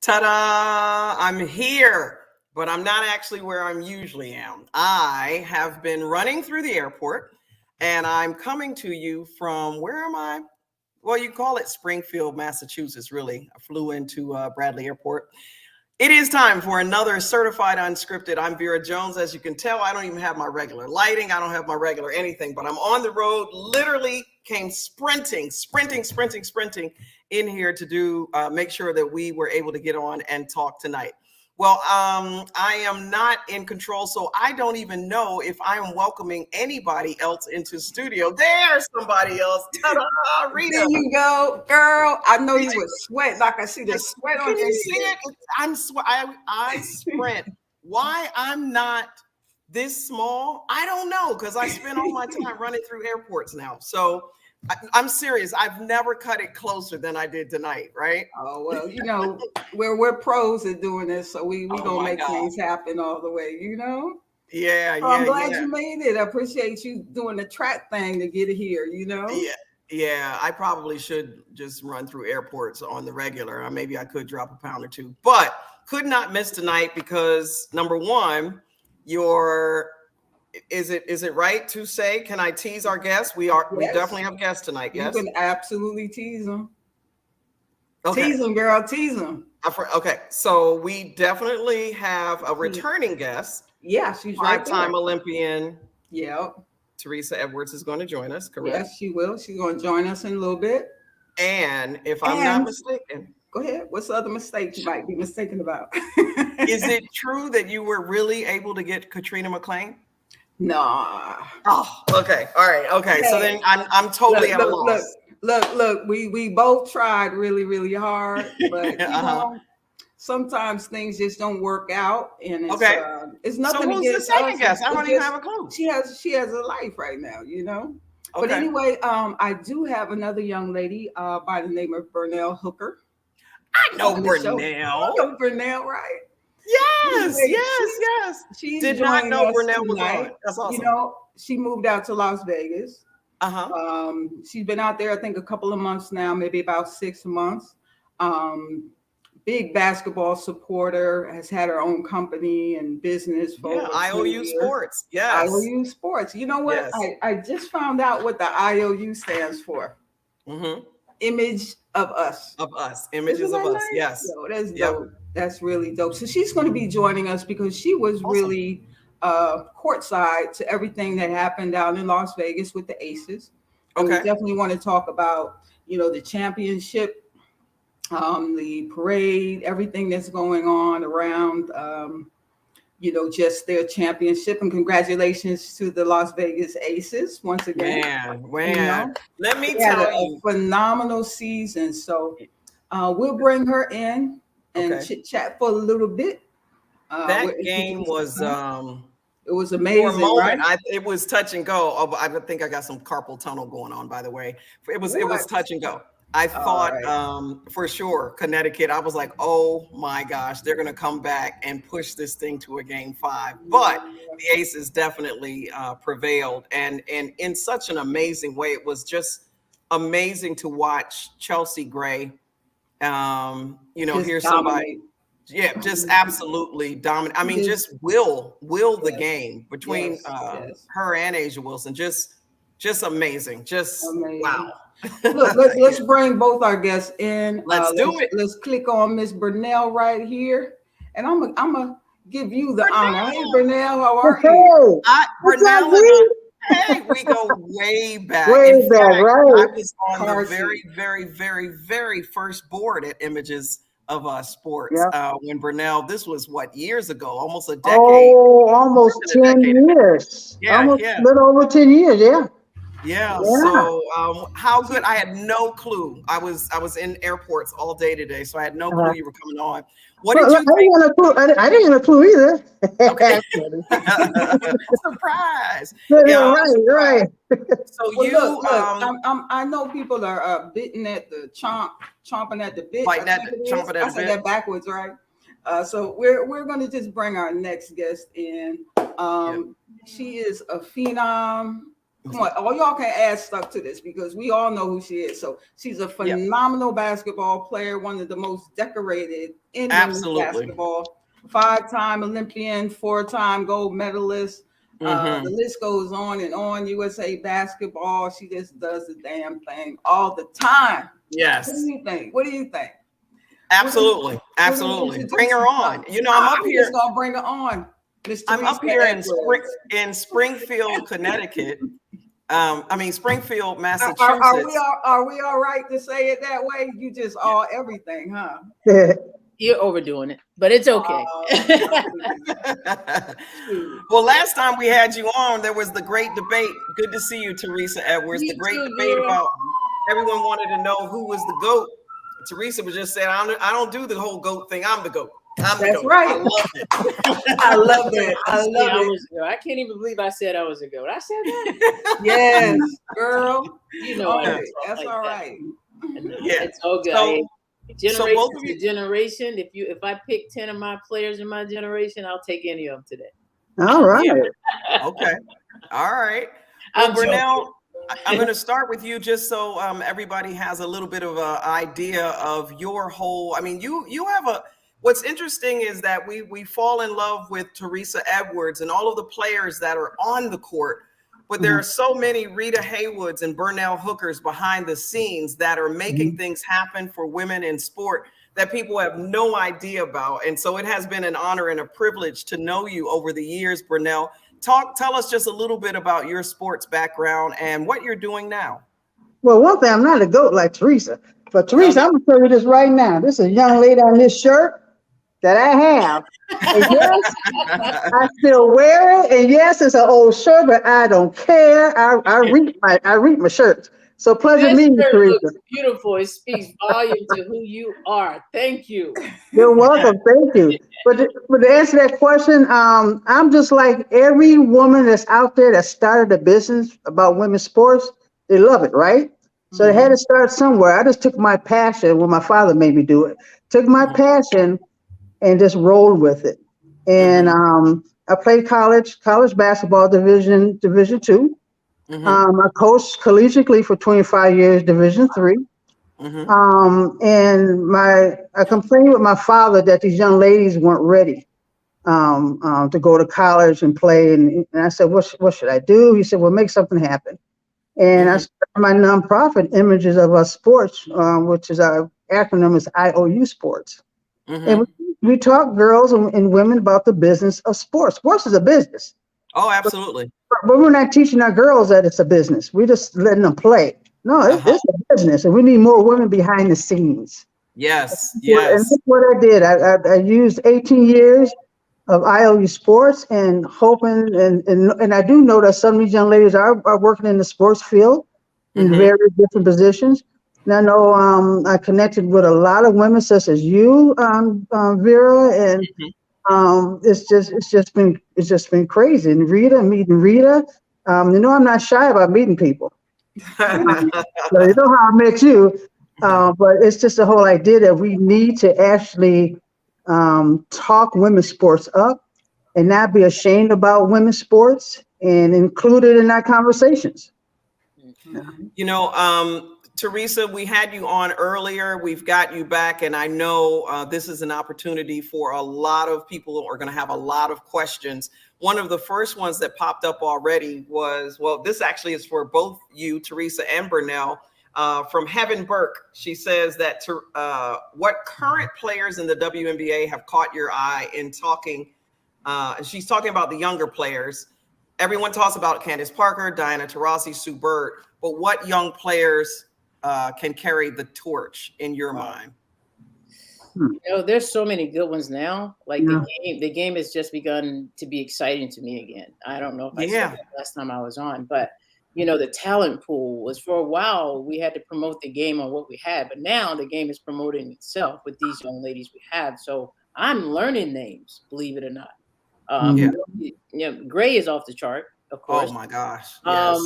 Ta-da! I'm here, but I'm not actually where I'm usually am. I have been running through the airport, and I'm coming to you from, where am I? Well, you call it Springfield, Massachusetts, really. I flew into Bradley Airport. It is time for another Certified Unscripted. I'm Vera Jones. As you can tell, I don't even have my regular lighting. I don't have my regular anything, but I'm on the road, literally came sprinting in here to do, make sure that we were able to get on and talk tonight. Well, I am not in control, so I don't even know if I am welcoming anybody else into studio. There's somebody else. Ta-da, Rita. There you go, girl. I know you were sweating. I can see the sweat on your Can you see it? I sprint. Why I'm not this small, I don't know, because I spend all my time running through airports now. So I'm serious. I've never cut it closer than I did tonight, right? Oh, well, you know, we're pros at doing this, so we gonna make things happen all the way, you know? Yeah, so I'm glad you made it. I appreciate you doing the track thing to get here, you know? Yeah, I probably should just run through airports on the regular. Maybe I could drop a pound or two, but could not miss tonight because number one, is it right to say, can I tease our guests? We definitely have guests tonight. Yes, you can absolutely tease them. Okay. Tease them, girl, tease them. Okay, so we definitely have a returning guest. Yeah, she's right. Five-time Olympian. Yep. Teresa Edwards is going to join us, correct? Yes, she will. She's going to join us in a little bit. And if I'm not mistaken, go ahead. What's the other mistake you might be mistaken about? Is it true that you were really able to get Katrina McClain? Nah. Oh, okay. All right. Okay. So then I'm totally at a loss. Look. We both tried really, really hard, but you know, sometimes things just don't work out, and it's nothing. So who's the second guest? I don't even have a clue. She has a life right now, you know. Okay. But anyway, I do have another young lady by the name of Burnell Hooker. I know Burnell. You know Burnell, right? Yes. She did not know Burnell was on. That's awesome. You know, she moved out to Las Vegas. She's been out there, I think, a couple of months now, maybe about 6 months. Big basketball supporter, has had her own company and business for IOU Sports. Yes. IOU Sports. You know what? Yes. I just found out what the IOU stands for. Image of us. Images of us. Nice? Yes. Yo, that's dope. That's really dope. So she's going to be joining us because she was really courtside to everything that happened down in Las Vegas with the Aces. And we definitely want to talk about, you know, the championship, the parade, everything that's going on around, you know, just their championship. And congratulations to the Las Vegas Aces once again. Man. You know, let me tell you, a phenomenal season. So we'll bring her in and chit chat for a little bit. That game was it was amazing. For a moment, right? It was touch and go. Oh, I think I got some carpal tunnel going on, by the way. It was touch and go. I thought for sure Connecticut. I was like, oh my gosh, they're going to come back and push this thing to a game 5. But the Aces definitely prevailed, and in such an amazing way. It was just amazing to watch Chelsea Gray. You know, just here's somebody, just absolutely dominant. I mean, just will the game between her and Asia Wilson. Just amazing. Just amazing. Wow. Look, let's bring both our guests in. Let's do it. Let's click on Miss Burnell right here, and I'm gonna give you the honor. Hey, Burnell, how are you? Burnell. Hey, we go way back. Right? I was on the very, very, very, very first board at Images of Sports when Burnell. This was what, years ago? Almost a decade. Oh, almost 10 years. Almost a little over 10 years. Yeah. So how good? I had no clue. I was in airports all day today, so I had no clue you were coming on. What did you think? I didn't have a clue either. Okay. Surprise. Right. So look, I know people are bitten at the chomping at the bit. I said that backwards, right? So we're going to just bring our next guest in. She is a phenom. Come on, all y'all can add stuff to this because we all know who she is. So she's a phenomenal basketball player, one of the most decorated in women's basketball. 5-time Olympian, 4-time gold medalist. The list goes on and on. USA basketball. She just does the damn thing all the time. Yes. What do you think? What do you think? Absolutely. Bring her on. You know, I'm up here. Just gonna bring her on. I'm up here in Springfield, Connecticut. Springfield, Massachusetts. Are we all right to say it that way? You just all everything, huh? You're overdoing it, but it's okay. Well, last time we had you on, there was the great debate. Good to see you, Teresa Edwards. The great debate about everyone wanted to know who was the GOAT. Teresa was just saying, I don't do the whole GOAT thing. I'm the GOAT. That's right. I love it. I love it. I can't even believe I said I was a GOAT. I said that. Yes, girl. You know, that's like all right. Yeah, it's all good. Generation to generation. If I pick 10 of my players in my generation, I'll take any of them today. All right. Okay. All right. Well, Brunel, I'm going to start with you just so everybody has a little bit of an idea of your whole. I mean, you have what's interesting is that we fall in love with Teresa Edwards and all of the players that are on the court, but there are so many Rita Haywoods and Burnell Hookers behind the scenes that are making things happen for women in sport that people have no idea about. And so it has been an honor and a privilege to know you over the years, Burnell. Tell us just a little bit about your sports background and what you're doing now. Well, one thing, I'm not a GOAT like Teresa, but Teresa, I'm going to tell you this right now. This is a young lady on this shirt that I have. And yes, I still wear it. And yes, it's an old shirt, but I don't care. I read my shirts. So pleasure meeting you, Teresa. Beautiful. It speaks volume to who you are. Thank you. You're welcome. Thank you. But to answer that question, I'm just like every woman that's out there that started a business about women's sports. They love it, right? So they had to start somewhere. I just took my passion when my father made me do it. Took my passion and just rolled with it. And I played college basketball division 2. I coached collegiately for 25 years, Division 3. And I complained with my father that these young ladies weren't ready to go to college and play. And I said, what should I do? He said, well, make something happen. And I started my nonprofit, Images of Us Sports, which is our acronym is IOU Sports. And we talk girls and women about the business of sports. Sports is a business. Oh, absolutely. But we're not teaching our girls that it's a business. We're just letting them play. No, it's a business, and we need more women behind the scenes. Yes. And that's what I did. I used 18 years of IOU Sports and hoping, and I do know that some of these young ladies are working in the sports field in very different positions. And I know I connected with a lot of women such as you, Vera, and it's just been crazy. And meeting Rita, I'm not shy about meeting people. So you know how I met you, but it's just the whole idea that we need to actually talk women's sports up and not be ashamed about women's sports and include it in our conversations. Teresa, we had you on earlier. We've got you back, and I know this is an opportunity for a lot of people who are going to have a lot of questions. One of the first ones that popped up already was, well, this actually is for both you, Teresa and Burnell, from Heaven Burke. She says that what current players in the WNBA have caught your eye in talking, and she's talking about the younger players. Everyone talks about Candace Parker, Diana Taurasi, Sue Bird, but what young players can carry the torch in your mind? There's so many good ones now. Like the game has just begun to be exciting to me again. I don't know if I said that last time I was on, but the talent pool was, for a while we had to promote the game on what we had, but now the game is promoting itself with these young ladies we have. So I'm learning names, believe it or not. Gray is off the chart, of course. Oh my gosh. Yes.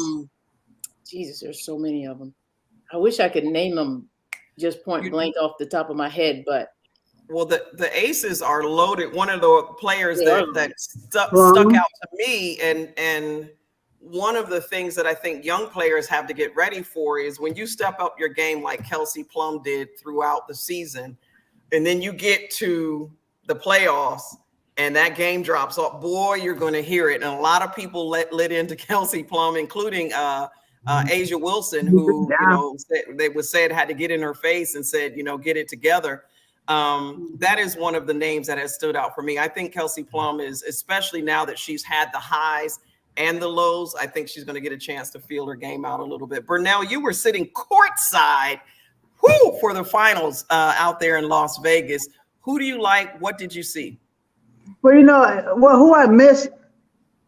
Jesus, there's so many of them. I wish I could name them just point blank off the top of my head, but well, the Aces are loaded. One of the players that stuck out to me, and one of the things that I think young players have to get ready for is when you step up your game like Kelsey Plum did throughout the season, and then you get to the playoffs and that game drops off, boy, you're going to hear it. And a lot of people lit into Kelsey Plum, including Asia Wilson, who, said had to get in her face and said, get it together. That is one of the names that has stood out for me. I think Kelsey Plum is, especially now that she's had the highs and the lows, I think she's going to get a chance to feel her game out a little bit. Burnell, you were sitting courtside for the finals out there in Las Vegas. Who do you like? What did you see? Well, who I missed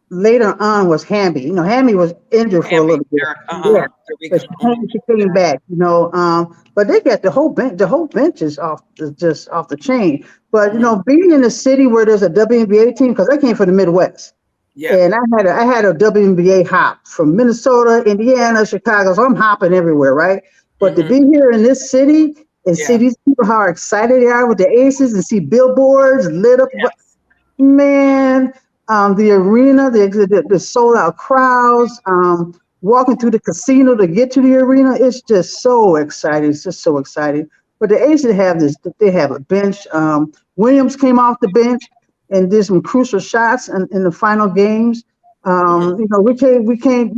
later on was Hamby. Hamby was injured for a little bit. Yeah, but she came back. But they got the whole bench. The whole bench is off the chain. But being in a city where there's a WNBA team, because I came from the Midwest. Yeah. And I had a WNBA hop from Minnesota, Indiana, Chicago. So I'm hopping everywhere, right? But to be here in this city and see these people, how excited they are with the Aces, and see billboards lit up, man, the arena, the sold out crowds, walking through the casino to get to the arena, it's just so exciting. It's just so exciting. But the Aces they have a bench. Williams came off the bench and did some crucial shots in the final games. You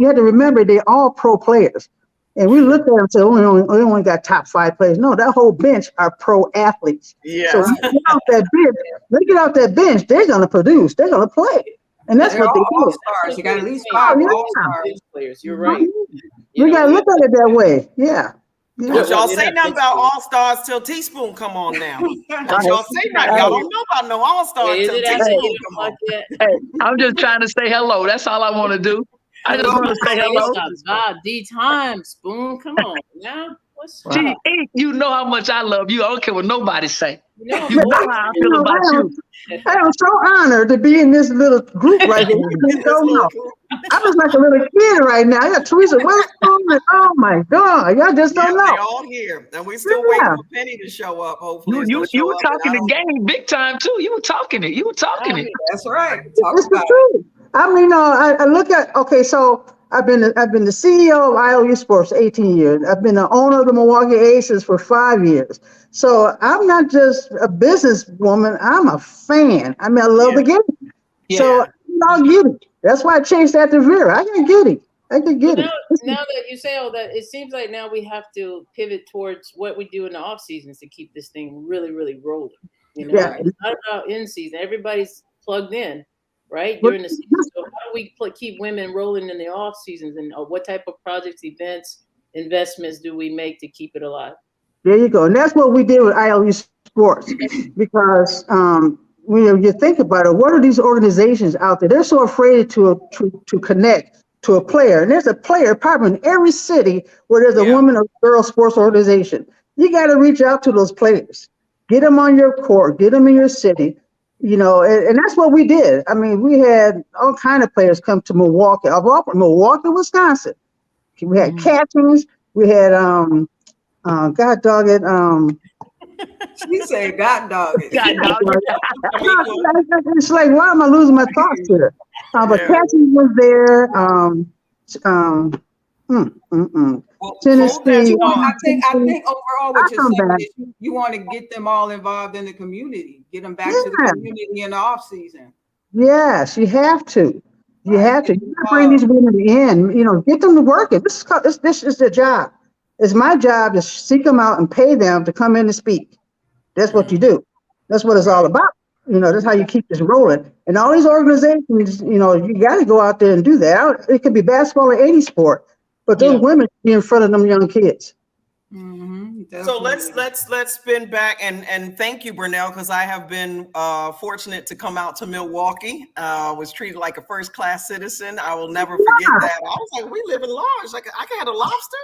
had to remember they're all pro players. And we looked at them and said, we only got top 5 players. No, that whole bench are pro athletes. Yeah. So when they get off that bench, they're going to produce. They're going to play. And that's what they do. All-stars. You got at least 5 all-stars players. You're right. We got to look at it that way. Yeah. Don't y'all say nothing about all-stars till Teaspoon come on now. Don't y'all say nothing. Y'all don't know about no all-stars till Teaspoon come on. Hey, I'm just trying to say hello. That's all I want to do. I just want to say hello. D-time, Spoon. Come on now. What's up? Gee, you know how much I love you. I don't care what nobody say. You know how I feel about you. I am so honored to be in this little group right here. I was like a little kid right now. I got Teresa Edwards. Oh my God. Y'all just don't know. They're all here. And we still waiting for Penny to show up, hopefully. You were talking the game big time too. You were talking it. That's right. It's the truth. I mean, I look at, so I've been the CEO of IOU Sports 18 years. I've been the owner of the Milwaukee Aces for 5 years. So I'm not just a businesswoman. I'm a fan. I mean, I love the game. Yeah. So I'll get it. That's why I chased after Vera. I can get it. Now that you say all that, it seems like now we have to pivot towards what we do in the off seasons to keep this thing really, really rolling. It's not about in season. Everybody's plugged in. Right during the season. So how do we keep women rolling in the off seasons, and what type of projects, events, investments do we make to keep it alive? There you go, and that's what we did with IOU Sports, because when you think about it, what are these organizations out there? They're so afraid to connect to a player, and there's a player probably in every city where there's a woman or girl sports organization. You got to reach out to those players, get them on your court, get them in your city. And that's what we did. I mean, we had all kind of players come to Milwaukee, Milwaukee, Wisconsin. We had Catherine's. We had God dog it. She said God dog it. It's like, why am I losing my thoughts here? But Catherine was there. Tennessee. I think overall what you're saying is you want to get them all involved in the community, get them back to the community in the off season. Yes, you have to. You have to bring these women in. Get them to work. This is their job. It's my job to seek them out and pay them to come in and speak. That's what you do. That's what it's all about. That's how you keep this rolling. And all these organizations, you got to go out there and do that. It could be basketball or any sport. But those women be in front of them young kids. So let's spin back and thank you, Burnell, because I have been fortunate to come out to Milwaukee. Was treated like a first-class citizen. I will never forget that. I was like, we live in large. Like I can have a lobster.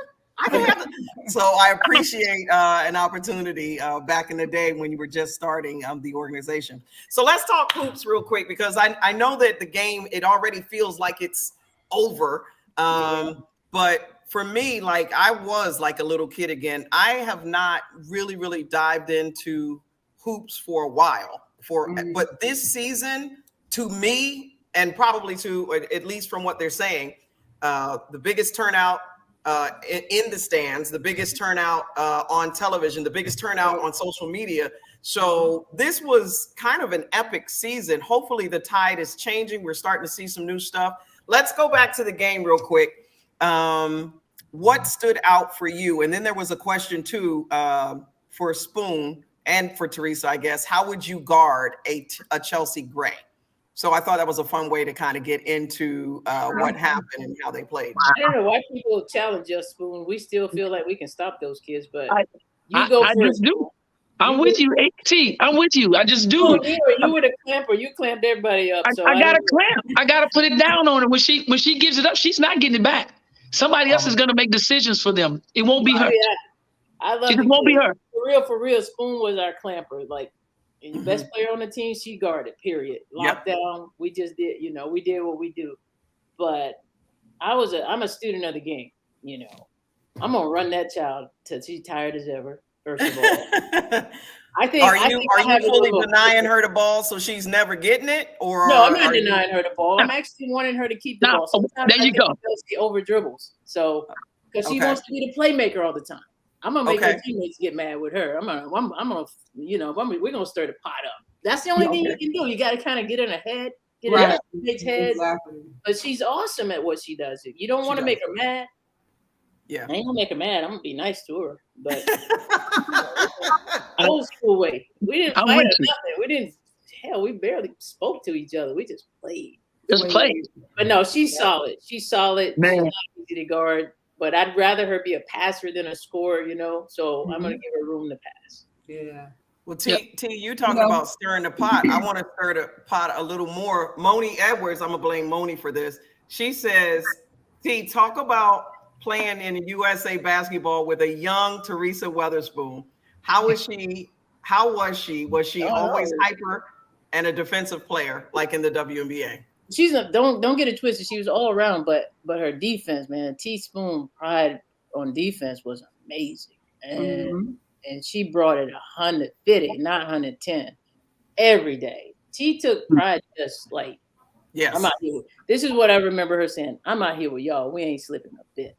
So I appreciate an opportunity back in the day when you were just starting the organization. So let's talk hoops real quick, because I know that the game, it already feels like it's over. But for me, like I was like a little kid again. I have not really dived into hoops for a while. But this season, to me, and probably to at least from what they're saying, the biggest turnout in the stands, the biggest turnout on television, the biggest turnout on social media. So this was kind of an epic season. Hopefully the tide is changing. We're starting to see some new stuff. Let's go back to the game real quick. What stood out for you? And then there was a question too for Spoon and for Teresa, I guess. How would you guard a Chelsea Gray? So I thought that was a fun way to kind of get into what happened and how they played. I don't know why people challenge us, Spoon. We still feel like we can stop those kids, but I first. just do. I'm with you, AT. I'm with you. I just do. Oh, you were the clamper. You clamped everybody up. So I got to clamp. I got to put it down on her. When she gives it up, she's not getting it back. Somebody else is going to make decisions for them. It won't be her. I love it. It won't be her. For real. Spoon was our clamper. Like, the best player on the team, she guarded, period. Lockdown, we just did, we did what we do. But I'm a student of the game, I'm going to run that child till she's tired as ever, first of all. Are you fully denying her the ball so she's never getting it? Or no, I'm not denying her the ball. I'm actually wanting her to keep the ball. Sometimes there you go. She over dribbles. So, because she wants to be the playmaker all the time. I'm gonna make her teammates get mad with her. I'm gonna, we're gonna stir the pot up. That's the only thing you can do. You got to kind of get in her head, get in her teammates' head. Exactly. But she's awesome at what she does. You don't want to make her mad. Yeah, I ain't gonna make her mad. I'm gonna be nice to her, but old school way. We didn't fight or nothing. We didn't. Hell, we barely spoke to each other. We just played. But no, she's solid. She's solid. Man. She's not easy to guard. But I'd rather her be a passer than a scorer, So I'm going to give her room to pass. Yeah. Well, T, you talk about stirring the pot. I want to stir the pot a little more. Moni Edwards, I'm going to blame Moni for this. She says, T, talk about playing in USA basketball with a young Teresa Weatherspoon. How was she? Was she always hyper and a defensive player like in the WNBA? She's don't get it twisted. She was all around, but her defense, man, Teaspoon pride on defense was amazing, and she brought it 150, not 110, every day. She took pride, just like, I'm out here. This is what I remember her saying. I'm out here with y'all. We ain't slipping a bit.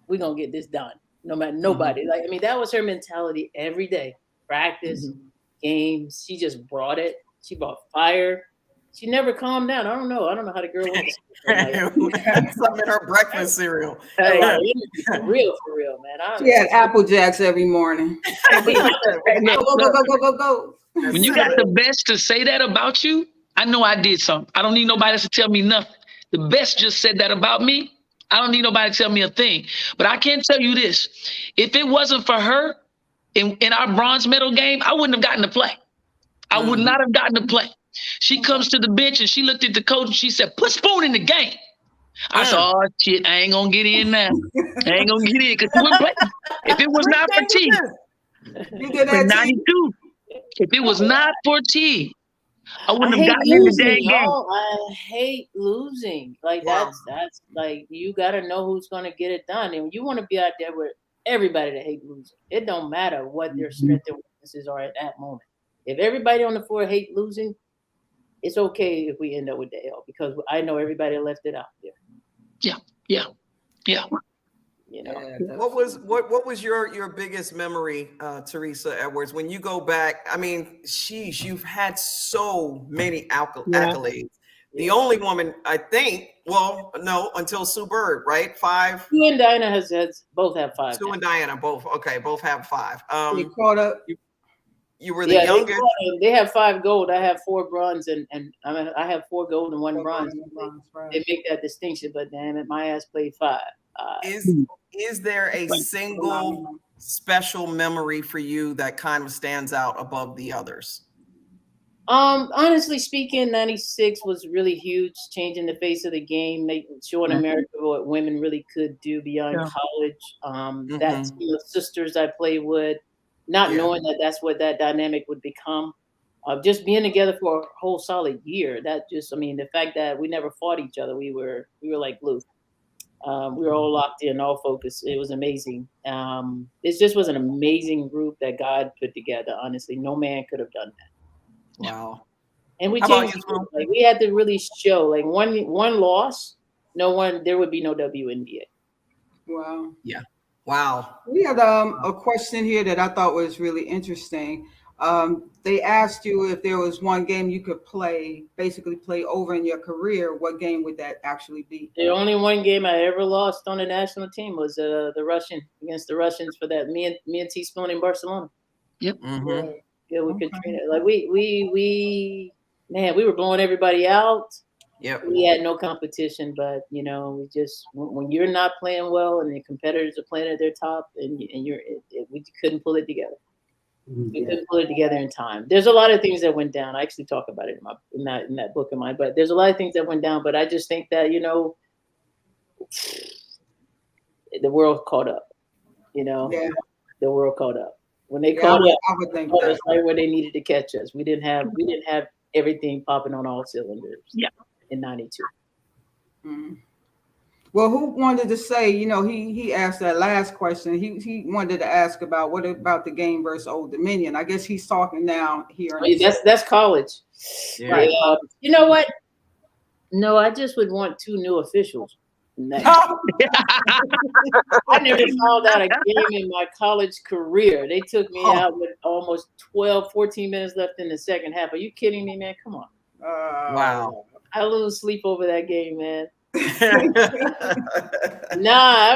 We gonna get this done, no matter nobody. Like, I mean, that was her mentality every day. Practice, games. She just brought it. She brought fire. She never calmed down. I don't know how the girl went to sleep. Some in her breakfast cereal. Hey, for real, man. She had Apple Jacks every morning. Go. When you got the best to say that about you, I know I did something. I don't need nobody else to tell me nothing. The best just said that about me. I don't need nobody to tell me a thing. But I can tell you this. If it wasn't for her in our bronze medal game, I wouldn't have gotten to play. I would not have gotten to play. She comes to the bench and she looked at the coach and she said, "Put Spoon in the game." I said, "Oh shit, I ain't gonna get in now. I ain't gonna get in because she wouldn't play." If it was not for T, in '92, if it was not for T, I wouldn't have gotten in the dang game. I hate losing. Like that's like, you gotta know who's gonna get it done, and you want to be out there with everybody that hate losing. It don't matter what their strengths and weaknesses are at that moment. If everybody on the floor hate losing, it's okay if we end up with the L, because I know everybody left it out there. Yeah. What was your biggest memory, Teresa Edwards, when you go back? I mean, you've had so many accolades. The only woman, I think, until Sue Bird, right? 5. Sue and Diana has both have 5. Sue and Diana both have 5. They caught up. You were the youngest. They have 5 gold. I have 4 bronze, and I have 4 gold and 1 bronze. They make that distinction, but damn it, my ass played 5. Is there a single special memory for you that kind of stands out above the others? Honestly speaking, 96 was really huge, changing the face of the game, showing America what women really could do beyond college. That team of sisters I played with, not knowing that's what that dynamic would become. Just being together for a whole solid year. The fact that we never fought each other, we were like glue. We were all locked in, all focused. It was amazing. It just was an amazing group that God put together. Honestly, no man could have done that. Wow. And we changed. Like, we had to really show. Like, one loss there would be no WNBA. Wow. Yeah. Wow. We had a question here that I thought was really interesting. They asked you if there was one game you could basically play over in your career, what game would that actually be? The only one game I ever lost on the national team was against the Russians for that me and Teaspoon in Barcelona. Yep. Mm-hmm. Yeah, with Katrina. Like we were blowing everybody out. Yep. We had no competition, but we just when you're not playing well and the competitors are playing at their top, and we couldn't pull it together. We couldn't pull it together in time. There's a lot of things that went down. I actually talk about it in that book of mine. But there's a lot of things that went down. But I just think that the world caught up. The world caught up. When they caught up, I would think that's right where they needed to catch us. We didn't have everything popping on all cylinders. Yeah. In '92. Mm-hmm. Well, who wanted to say? He asked that last question. He wanted to ask about what about the game versus Old Dominion. I guess he's talking now here. That's college. Yeah. Right. You know what? No, I just would want 2 new officials. I never fouled out a game in my college career. They took me out with almost 14 minutes left in the second half. Are you kidding me, man? Come on. Wow. I lose sleep over that game, man. I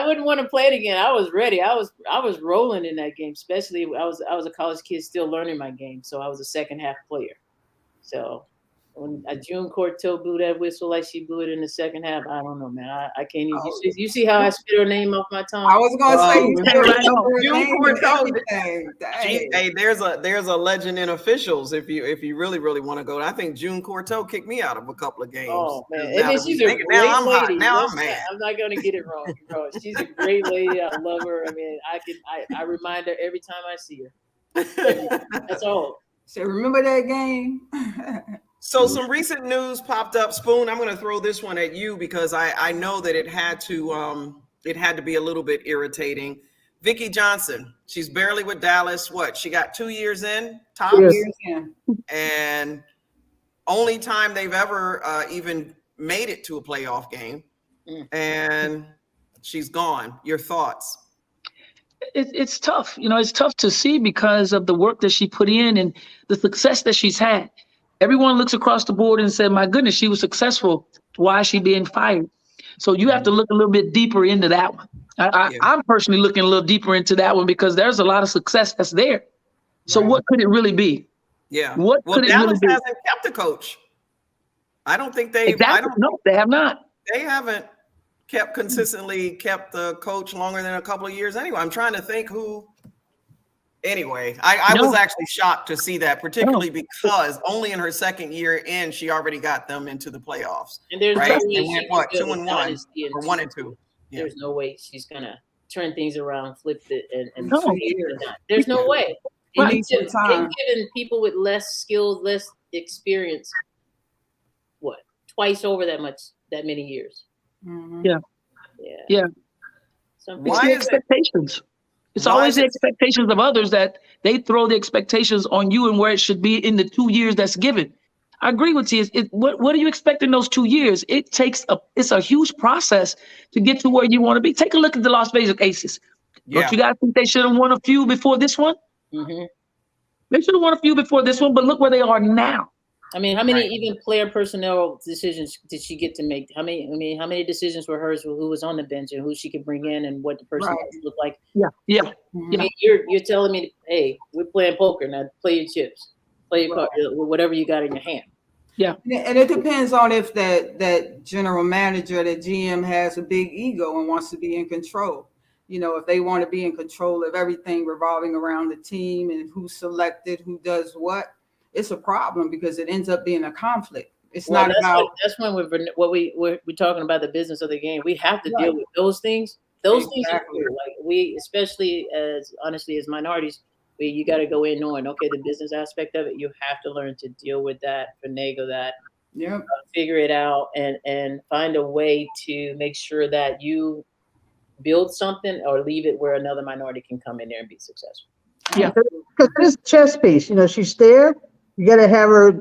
wouldn't want to play it again. I was ready. I was rolling in that game, especially I was a college kid still learning my game, so I was a second half player. So when June Corteau blew that whistle like she blew it in the second half, I don't know, man. I can't even. You see how I spit her name off my tongue? I was going to say June Corteau. Hey, there's a legend in officials. If you really want to go, I think June Corteau kicked me out of a couple of games. Oh man, she's a great lady. Now I'm mad. I'm not gonna get it wrong, bro. She's a great lady. I love her. I mean, I remind her every time I see her. That's all. So remember that game? So some recent news popped up. Spoon, I'm going to throw this one at you because I know that it had to be a little bit irritating. Vicki Johnson, she's barely with Dallas. What? She got 2 years in, tops? Yes. And only time they've ever even made it to a playoff game. And she's gone. Your thoughts? It's tough. It's tough to see because of the work that she put in and the success that she's had. Everyone looks across the board and said, my goodness, she was successful. Why is she being fired? So you have to look a little bit deeper into that one. I'm personally looking a little deeper into that one because there's a lot of success that's there. So what could it really be? Yeah. What could it Dallas really be? hasn't kept a coach. I don't think they. Exactly. No, they have not. They haven't consistently kept the coach longer than a couple of years. Anyway, I'm trying to think who. Anyway, I was actually shocked to see that, particularly because only in her second year in, she already got them into the playoffs. And there's right? no way and went, what, 2-1 or 1-2. Yeah. There's no way she's gonna turn things around, flip it, and there's no way. They've given people with less skills, less experience, twice over that many years. Mm-hmm. Yeah. Why is expectations? It's always the expectations of others that they throw the expectations on you and where it should be in the 2 years that's given. I agree with you. What do you expect in those 2 years? It's a huge process to get to where you want to be. Take a look at the Las Vegas Aces. Yeah. Don't you guys think they should have won a few before this one? Mm-hmm. They should have won a few before this one, but look where they are now. I mean, how many even player personnel decisions did she get to make? How many decisions were hers? Who was on the bench and who she could bring in and what the person looked like? Yeah. Mm-hmm. I mean, you're telling me, hey, we're playing poker now. Play your chips, play your card, whatever you got in your hand. Yeah, and it depends on if that general manager, that GM, has a big ego and wants to be in control. If they want to be in control of everything revolving around the team and who's selected, who does what. It's a problem because it ends up being a conflict. It's not about. That's when we're talking about the business of the game. We have to deal with those things. Those things are cool. Like we, especially as minorities, you got to go in knowing, okay, the business aspect of it. You have to learn to deal with that, finagle that, figure it out, and find a way to make sure that you build something or leave it where another minority can come in there and be successful. Yeah, because it is a chess piece. She's there. You got to have her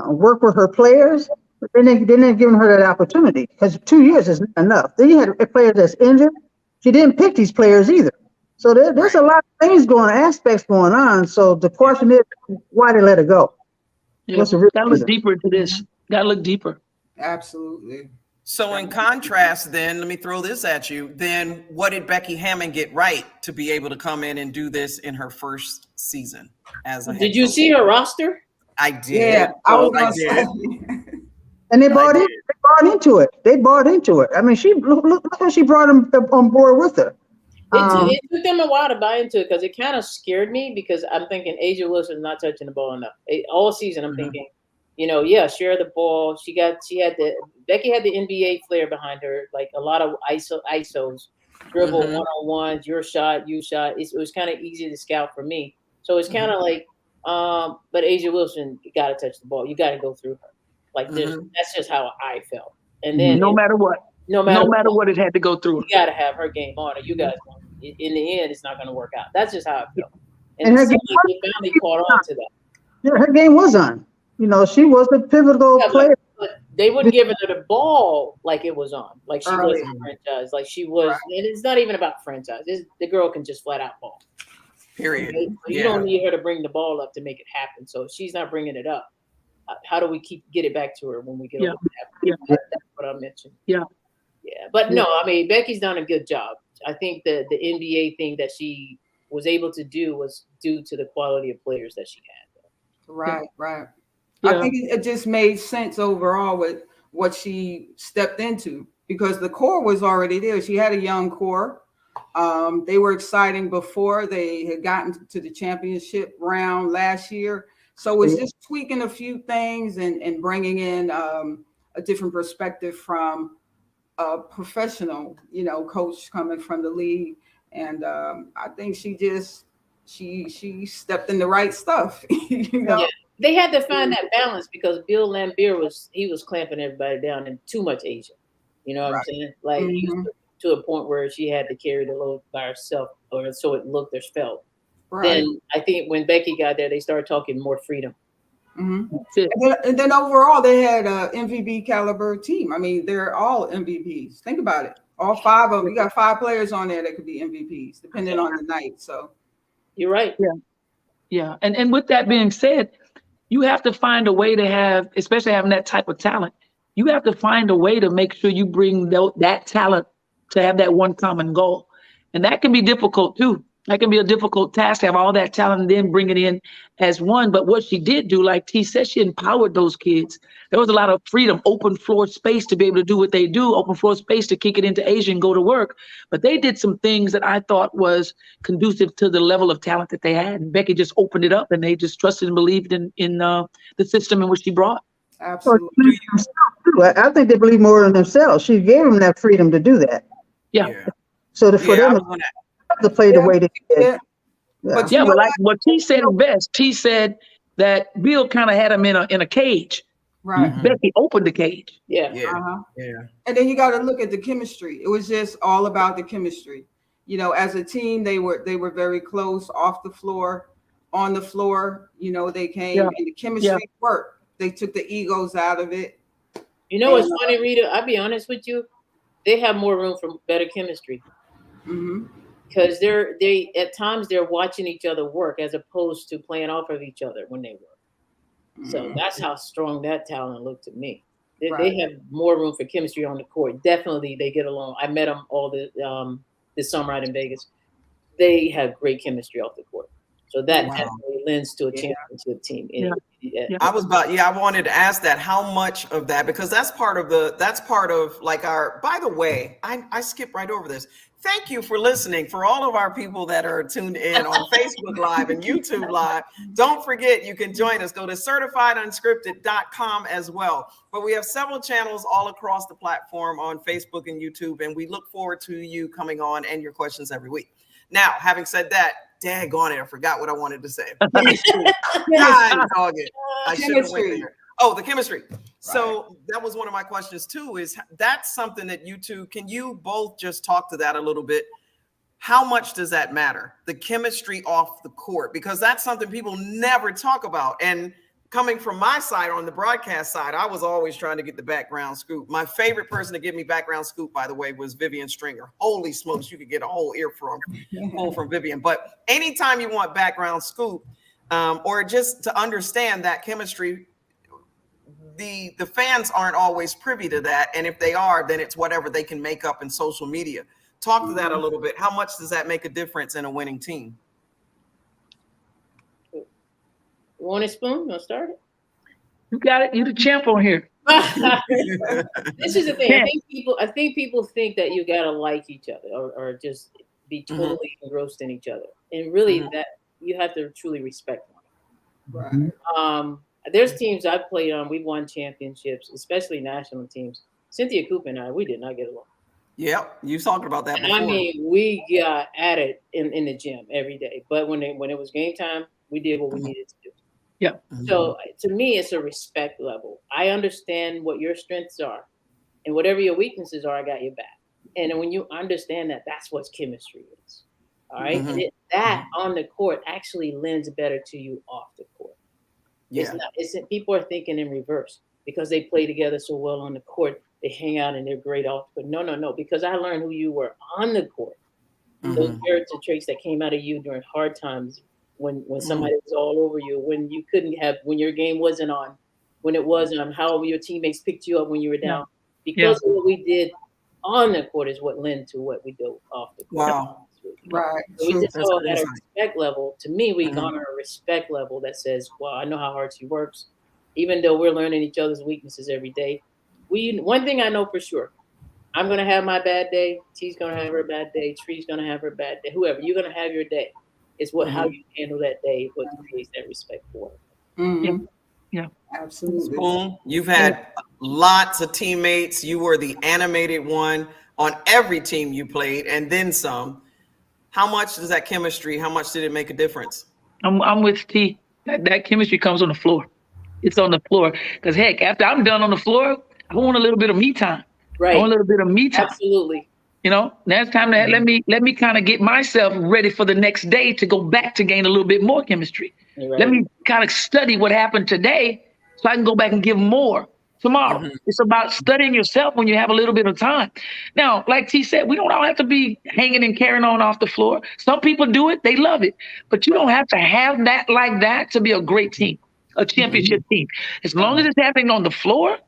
work with her players, But then they didn't give her that opportunity because 2 years is not enough. Then you had a player that's injured. She didn't pick these players either. So there's a lot of things aspects going on. So the question is, why they let her go? Yeah. What's the real Gotta reason? look deeper into this. Gotta look deeper. Absolutely. So in contrast, then, let me throw this at you. Then what did Becky Hammon get right to be able to come in and do this in her first season as a head Did you coach? see her roster? I did. Yeah, I was going to say. And they bought in. They bought into it. They bought into it. I mean, look how she brought them on board with her. It took them a while to buy into it because it kind of scared me because I'm thinking Asia Wilson's not touching the ball enough. All season I'm thinking, share the ball. Becky had the NBA flair behind her, like a lot of ISOs, dribble one-on-ones, your shot, you shot. It was kind of easy to scout for me. So it's kind of like, but Asia Wilson, you got to touch the ball. You got to go through her. Like that's just how I felt. And then no matter what it had to go through. You got to have her game on, or you guys won't. In the end, it's not going to work out. That's just how I feel. And her they finally caught on to that. Yeah, her game was on. She was the pivotal player. But they wouldn't give her the ball like it was on, like she was a franchise, like she was. Right. And it's not even about franchise. The girl can just flat out ball. Period. Okay? You don't need her to bring the ball up to make it happen. So if she's not bringing it up, how do we get it back to her when we get over that? That's what I mentioned. Yeah. But no, I mean, Becky's done a good job. I think the NBA thing that she was able to do was due to the quality of players that she had. Right. Yeah. I think it just made sense overall with what she stepped into because the core was already there. She had a young core. They were exciting before they had gotten to the championship round last year. So it's just tweaking a few things and bringing in a different perspective from a professional, coach coming from the league. And I think she stepped in the right stuff. Yeah. They had to find that balance because Bill Laimbeer was clamping everybody down and too much Asia. You know what I'm saying? Like to a point where she had to carry the load by herself, or so it looked or felt. Right. Then I think when Becky got there, they started talking more freedom. Mm-hmm. And then overall, they had an MVP caliber team. I mean, they're all MVPs. Think about it. All 5 of them. You got 5 players on there that could be MVPs, depending on the night. So you're right. Yeah. And with that being said, you have to find a way to have, especially having that type of talent, you have to find a way to make sure you bring that talent to have that one common goal. And that can be difficult too. That can be a difficult task to have all that talent and then bring it in as one. But what she did do, like T said, she empowered those kids. There was a lot of freedom, open floor space to be able to do what they do, open floor space to kick it into Asia and go to work. But they did some things that I thought was conducive to the level of talent that they had. And Becky just opened it up and they just trusted and believed in the system in which she brought. Absolutely. I think they believe more in themselves. She gave them that freedom to do that. Yeah. So for them to play the way they did. But like what T said best, T said that Bill kind of had him in a cage. Right. Becky opened the cage. Yeah. And then you got to look at the chemistry. It was just all about the chemistry. As a team, they were very close off the floor, on the floor. They came and the chemistry worked. They took the egos out of it. What's funny, Rita? I'll be honest with you. They have more room for better chemistry. Because they at times they're watching each other work as opposed to playing off of each other when they work. So that's how strong that talent looked to me. They have more room for chemistry on the court. Definitely, they get along. I met them all this summer out in Vegas. They have great chemistry off the court. So that definitely lends to a championship team. I wanted to ask that, how much of that, because that's part of like by the way, I skipped right over this. Thank you for listening. For all of our people that are tuned in on Facebook Live and YouTube Live, don't forget you can join us. Go to certifiedunscripted.com as well. But we have several channels all across the platform on Facebook and YouTube, and we look forward to you coming on and your questions every week. Now, having said that, daggone it, I forgot what I wanted to say. Chemistry. I should have went there. Oh, the chemistry. Right. So that was one of my questions too, is that's something that you two, can you both just talk to that a little bit? How much does that matter? The chemistry off the court, because that's something people never talk about. And coming from my side on the broadcast side, I was always trying to get the background scoop. My favorite person to give me background scoop, by the way, was Vivian Stringer. Holy smokes, you could get a whole ear full from Vivian. But anytime you want background scoop, or just to understand that chemistry, the fans aren't always privy to that. And if they are, then it's whatever they can make up in social media. Talk to that a little bit. How much does that make a difference in a winning team? You want a spoon? You want to start it? You got it. You the champ on here. This is the thing. I think people think that you gotta like each other or just be totally engrossed in each other, and really that you have to truly respect one. Right. There's teams I've played on. We've won championships, especially national teams. Cynthia Cooper and I, we did not get along. Yep, you talked about that before. I mean, we got at it in the gym every day. But when it was game time, we did what we needed to do. Yeah. So to me, it's a respect level. I understand what your strengths are, and whatever your weaknesses are, I got your back. And when you understand that, that's what chemistry is. All right. And that on the court actually lends better to you off the court. Yeah. People are thinking in reverse because they play together so well on the court. They hang out and they're great off. But no. Because I learned who you were on the court. Those character traits that came out of you during hard times. When somebody was all over you, when you couldn't have, when your game wasn't on, when it was on, how your teammates picked you up when you were down. Because of what we did on the court is what led to what we do off the court. Wow. Right. So we just all had a respect level. To me, we garner a respect level that says, well, I know how hard she works. Even though we're learning each other's weaknesses every day. One thing I know for sure, I'm going to have my bad day. T's going to have her bad day. Tree's going to have her bad day. Whoever, you're going to have your day. It's how you handle that day, what creates that respect for it. Yeah, absolutely. Spoon, you've had lots of teammates. You were the animated one on every team you played, and then some. How much does that chemistry? How much did it make a difference? I'm with T. That chemistry comes on the floor. It's on the floor because heck, after I'm done on the floor, I want a little bit of me time. Right. I want a little bit of me time. Absolutely. You know, now it's time to let me kind of get myself ready for the next day to go back to gain a little bit more chemistry. Right. Let me kind of study what happened today so I can go back and give more tomorrow. It's about studying yourself when you have a little bit of time. Now, like T said, we don't all have to be hanging and carrying on off the floor. Some people do it. They love it. But you don't have to have that like that to be a great team, a championship team. As long as it's happening on the floor,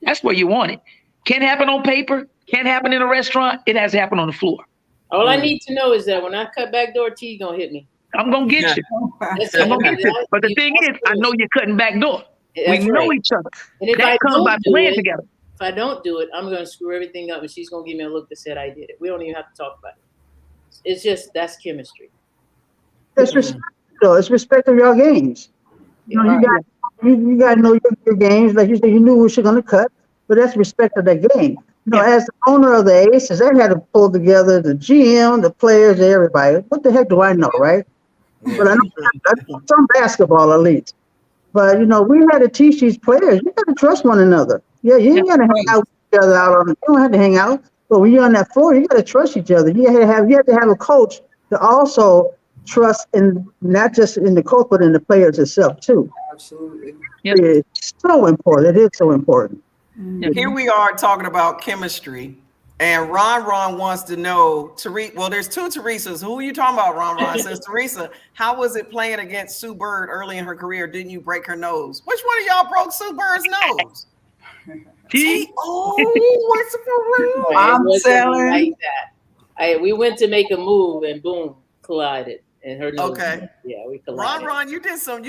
that's where you want it. Can't happen on paper. Can't happen in a restaurant. It has to happen on the floor. All I need to know is that when I cut back door, T gonna hit me. I'm gonna get you. I'm gonna get you. But the thing is, I know you're cutting back door. We know each other. And if that comes by playing together. If I don't do it, I'm gonna screw everything up, and she's gonna give me a look that said I did it. We don't even have to talk about it. It's just that's chemistry. It's respect, though. It's respect of your games. You know, you got to know your games. Like you said, you knew what you're gonna cut, but that's respect of that game. You know, as the owner of the Aces, I had to pull together the GM, the players, everybody. What the heck do I know, right? But I know some basketball at least. But, you know, we had to teach these players, you got to trust one another. Yeah, you ain't got to hang out with each other out on you don't have to hang out. But when you're on that floor, you got to trust each other. You have to have a coach to also trust in not just in the coach, but in the players itself, too. Absolutely. It's so important. It is so important. Here we are talking about chemistry, and Ron wants to know, well, there's two Teresas. Who are you talking about, Ron? Says, Teresa, how was it playing against Sue Bird early in her career? Didn't you break her nose? Which one of y'all broke Sue Bird's nose? What's for real? I'm selling. Like that. We went to make a move, and boom, collided. And her nose. Okay. Yeah, we collided. Ron, you did some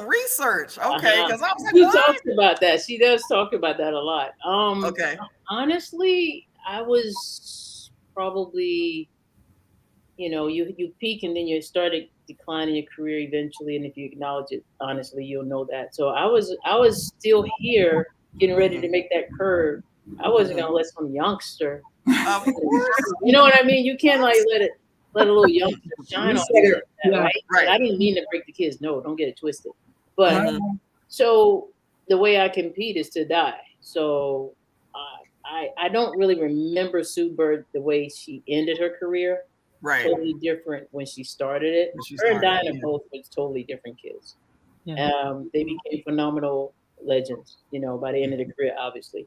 research. Okay, because I was like, she talks about that. She does talk about that a lot. Okay. Honestly, I was probably, you peak and then you started declining your career eventually. And if you acknowledge it honestly, you'll know that. So I was still here, getting ready to make that curve. I wasn't gonna let some youngster. You know what I mean? You can't let a little youngster shine on you. Right. I didn't mean to break the kids. No, don't get it twisted. But so the way I compete is to die. So I don't really remember Sue Bird the way she ended her career. Right. Totally different when she started it. Her and Dinah both was totally different kids. They became phenomenal legends, by the end of the career, obviously.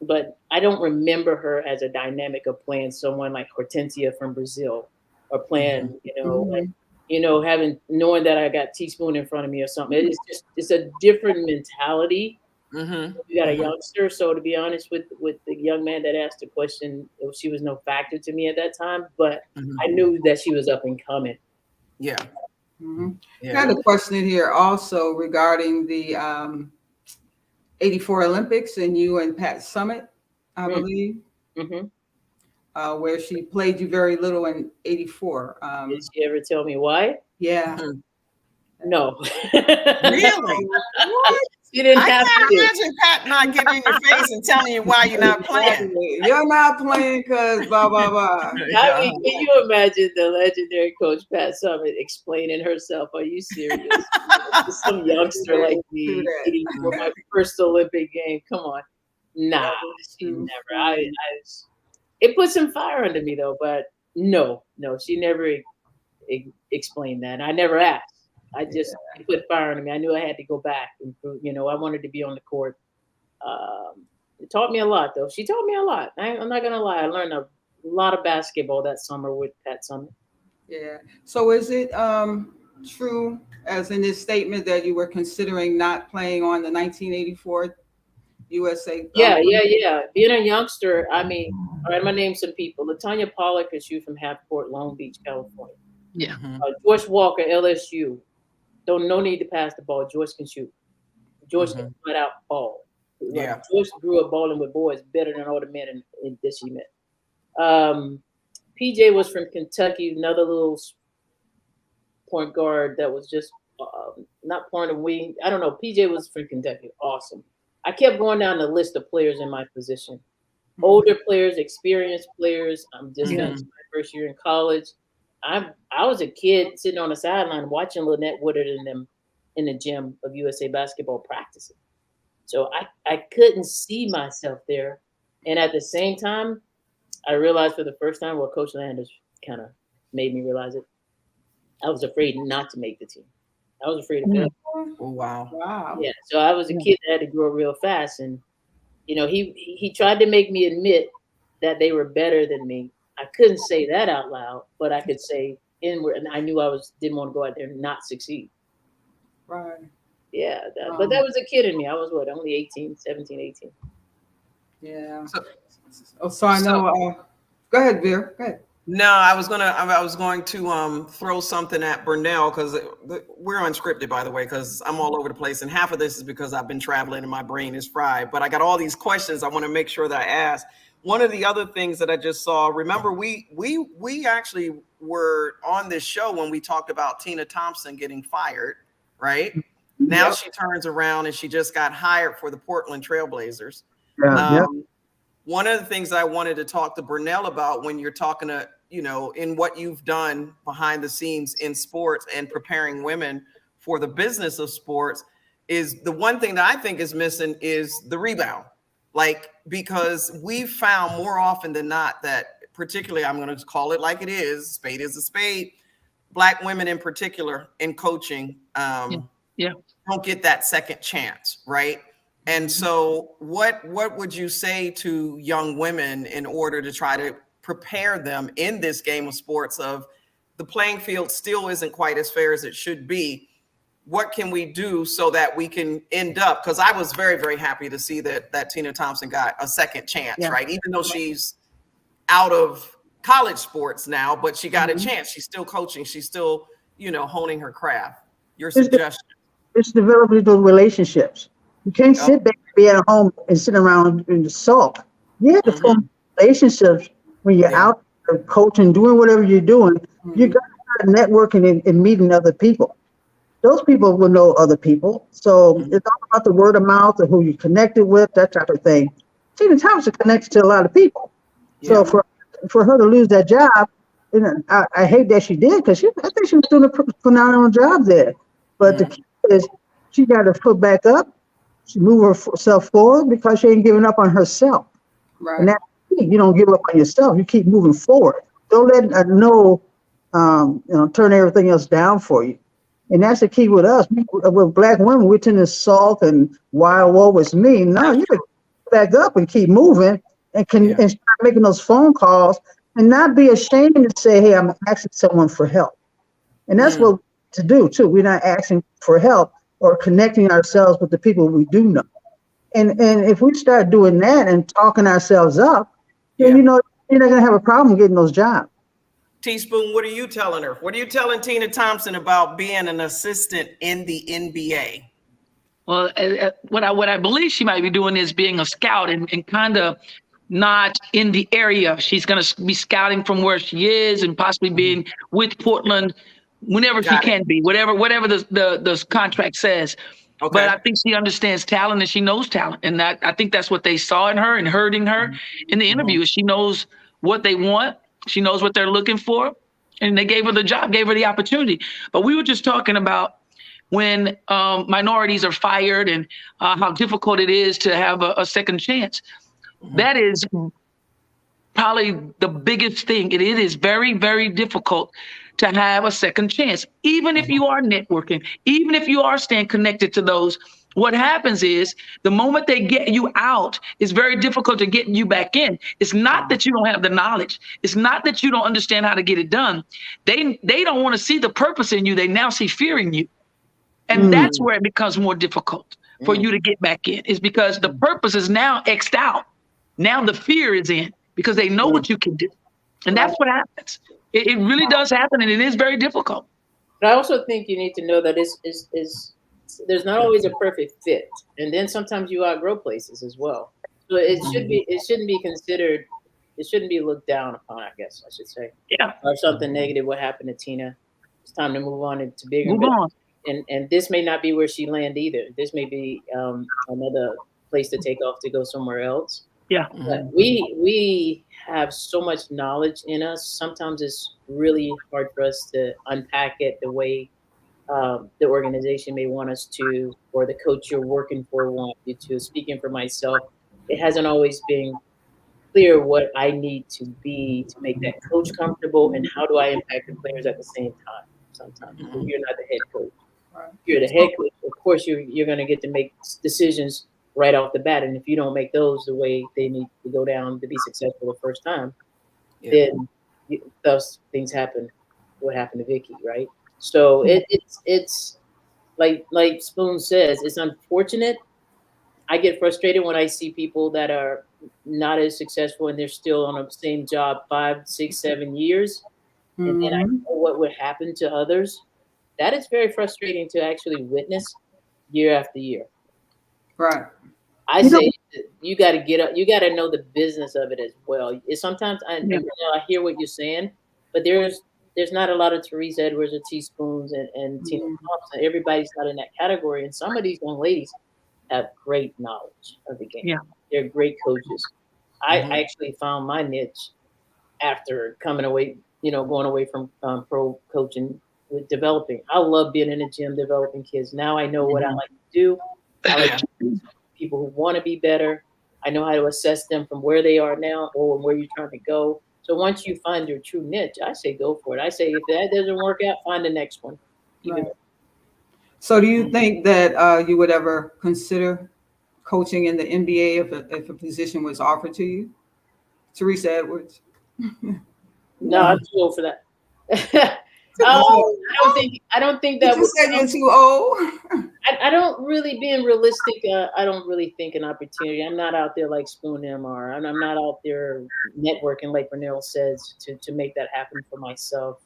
But I don't remember her as a dynamic of playing someone like Hortensia from Brazil, or playing, knowing that I got Teaspoon in front of me or something. It's a different mentality. You got a youngster. So to be honest with the young man that asked the question, she was no factor to me at that time, but I knew that she was up and coming. Yeah. I got a question here also regarding the 84 Olympics and you and Pat Summitt, I believe, where she played you very little in 84. Did she ever tell me why? Yeah. No. Really? What? You didn't have can't to. imagine Pat not getting in your face and telling you why you're not playing. You're not playing because blah, blah, blah. I mean, can you imagine the legendary coach Pat Summitt explaining herself? Are you serious? Some youngster like me for my first Olympic game. Come on. Nah, she never. It put some fire under me though, but no, she never explained that. I never asked. I just put fire under me. I knew I had to go back and, I wanted to be on the court. It taught me a lot though. She taught me a lot. I'm not gonna lie. I learned a lot of basketball that summer with Pat Summitt. Yeah. So is it true, as in this statement, that you were considering not playing on the 1984 USA? Yeah. Being a youngster, I mean, all right, I'm gonna name some people. LaTanya Pollock can shoot from half court, Long Beach, California. Yeah. Joyce Walker, LSU. No need to pass the ball. Joyce can shoot. Joyce can flat out ball. Yeah. Joyce grew up balling with boys better than all the men that she met. PJ was from Kentucky, another little point guard that was just not point of wing. I don't know. PJ was from Kentucky. Awesome. I kept going down the list of players in my position. Older players, experienced players. I'm just going to my first year in college. I was a kid sitting on the sideline watching Lynette Woodard and them in the gym of USA basketball practicing. So I couldn't see myself there. And at the same time, I realized for the first time, well, Coach Landers kind of made me realize it. I was afraid not to make the team. I was afraid of failure. Oh, wow. Yeah. So I was a kid that had to grow real fast. And, he tried to make me admit that they were better than me. I couldn't say that out loud, but I could say inward, and I knew didn't want to go out there and not succeed. Right. Yeah. But that was a kid in me. I was only 17, 18. Yeah. So I know. Go ahead, Veer. Go ahead. No, I was going to throw something at Burnell, because we're unscripted, by the way, because I'm all over the place, and half of this is because I've been traveling and my brain is fried. But I got all these questions I want to make sure that I ask. One of the other things that I just saw, remember, we actually were on this show when we talked about Tina Thompson getting fired, right? Now she turns around and she just got hired for the Portland Trailblazers. One of the things I wanted to talk to Burnell about, when you're talking to, in what you've done behind the scenes in sports and preparing women for the business of sports, is the one thing that I think is missing is the rebound. Because we've found more often than not that, particularly, I'm going to call it like it is, spade is a spade, Black women in particular in coaching don't get that second chance, right? And so what would you say to young women in order to try to prepare them in this game of sports of the playing field still isn't quite as fair as it should be? What can we do so that we can end up, because I was very, very happy to see that Tina Thompson got a second chance, right? Even though she's out of college sports now, but she got a chance. She's still coaching. She's still, honing her craft. Your suggestion? It's developing those relationships. You can't sit back and be at home and sit around and sulk. You have to form relationships when you're out there coaching, doing whatever you're doing. You got to start networking and meeting other people. Those people will know other people. So it's all about the word of mouth and who you connected with, that type of thing. Tina Thompson connects to a lot of people. So for her to lose that job, I hate that she did, because I think she was doing a phenomenal job there. But the key is she got her foot back up. She moved herself forward because she ain't giving up on herself. Right. And that's key. You don't give up on yourself. You keep moving forward. Don't let turn everything else down for you. And that's the key with us. With Black women, we tend to sulk and why woe is me. No, you can back up and keep moving and and start making those phone calls and not be ashamed to say, hey, I'm asking someone for help. And that's what to do too. We're not asking for help or connecting ourselves with the people we do know. And if we start doing that and talking ourselves up, then you know you're not gonna have a problem getting those jobs. Teaspoon, what are you telling her? What are you telling Tina Thompson about being an assistant in the NBA? Well, what I believe she might be doing is being a scout and kind of not in the area. She's going to be scouting from where she is and possibly being with Portland whenever she can be, whatever the contract says. Okay. But I think she understands talent and she knows talent. And I think that's what they saw in her and heard in her in the interview. She knows what they want. She knows what they're looking for. And they gave her the job, gave her the opportunity. But we were just talking about when minorities are fired and how difficult it is to have a second chance. That is probably the biggest thing. It is very, very difficult to have a second chance. Even if you are networking, even if you are staying connected to those, what happens is the moment they get you out, it's very difficult to get you back in. It's not that you don't have the knowledge. It's not that you don't understand how to get it done. They don't want to see the purpose in you. They now see fear in you. And that's where it becomes more difficult for you to get back in, is because the purpose is now X'd out. Now the fear is in because they know what you can do. And that's what happens. It really does happen, and it is very difficult. But I also think you need to know that there's not always a perfect fit. And then sometimes you outgrow places as well. So it shouldn't be considered, it shouldn't be looked down upon, I guess I should say. Yeah. Or something negative what happened to Tina. It's time to move on to bigger. Move on. And this may not be where she land either. This may be another place to take off to go somewhere else. Yeah. But we have so much knowledge in us. Sometimes it's really hard for us to unpack it the way the organization may want us to, or the coach you're working for want you to. Speaking for myself, it hasn't always been clear what I need to be to make that coach comfortable, and how do I impact the players at the same time. Sometimes you're not the head coach. If you're the head coach, of course you're going to get to make decisions right off the bat, and if you don't make those the way they need to go down to be successful the first time, then those things happen. What happened to Vicky, right? So it's like Spoon says, it's unfortunate. I get frustrated when I see people that are not as successful and they're still on the same job 5, 6, 7 years, and then I know what would happen to others. That is very frustrating to actually witness year after year. Right. I say you got to get up. You got to know the business of it as well. Sometimes I hear what you're saying, but there's not a lot of Teresa Edwards or Teaspoons and Tina Thompson. Everybody's not in that category. And some of these young ladies have great knowledge of the game. Yeah. They're great coaches. I actually found my niche after coming away, going away from pro coaching with developing. I love being in the gym, developing kids. Now I know what I like to do. I like people who want to be better. I know how to assess them from where they are now or where you're trying to go. So once you find your true niche, I say go for it. I say if that doesn't work out, find the next one. Right. So do you think that you would ever consider coaching in the NBA if a position was offered to you? Teresa Edwards? No, I'm too old for that. I don't think that. You said you're too old. I don't really, being realistic. I don't really think an opportunity. I'm not out there like Spoon MR, and I'm not out there networking like Renell says to make that happen for myself.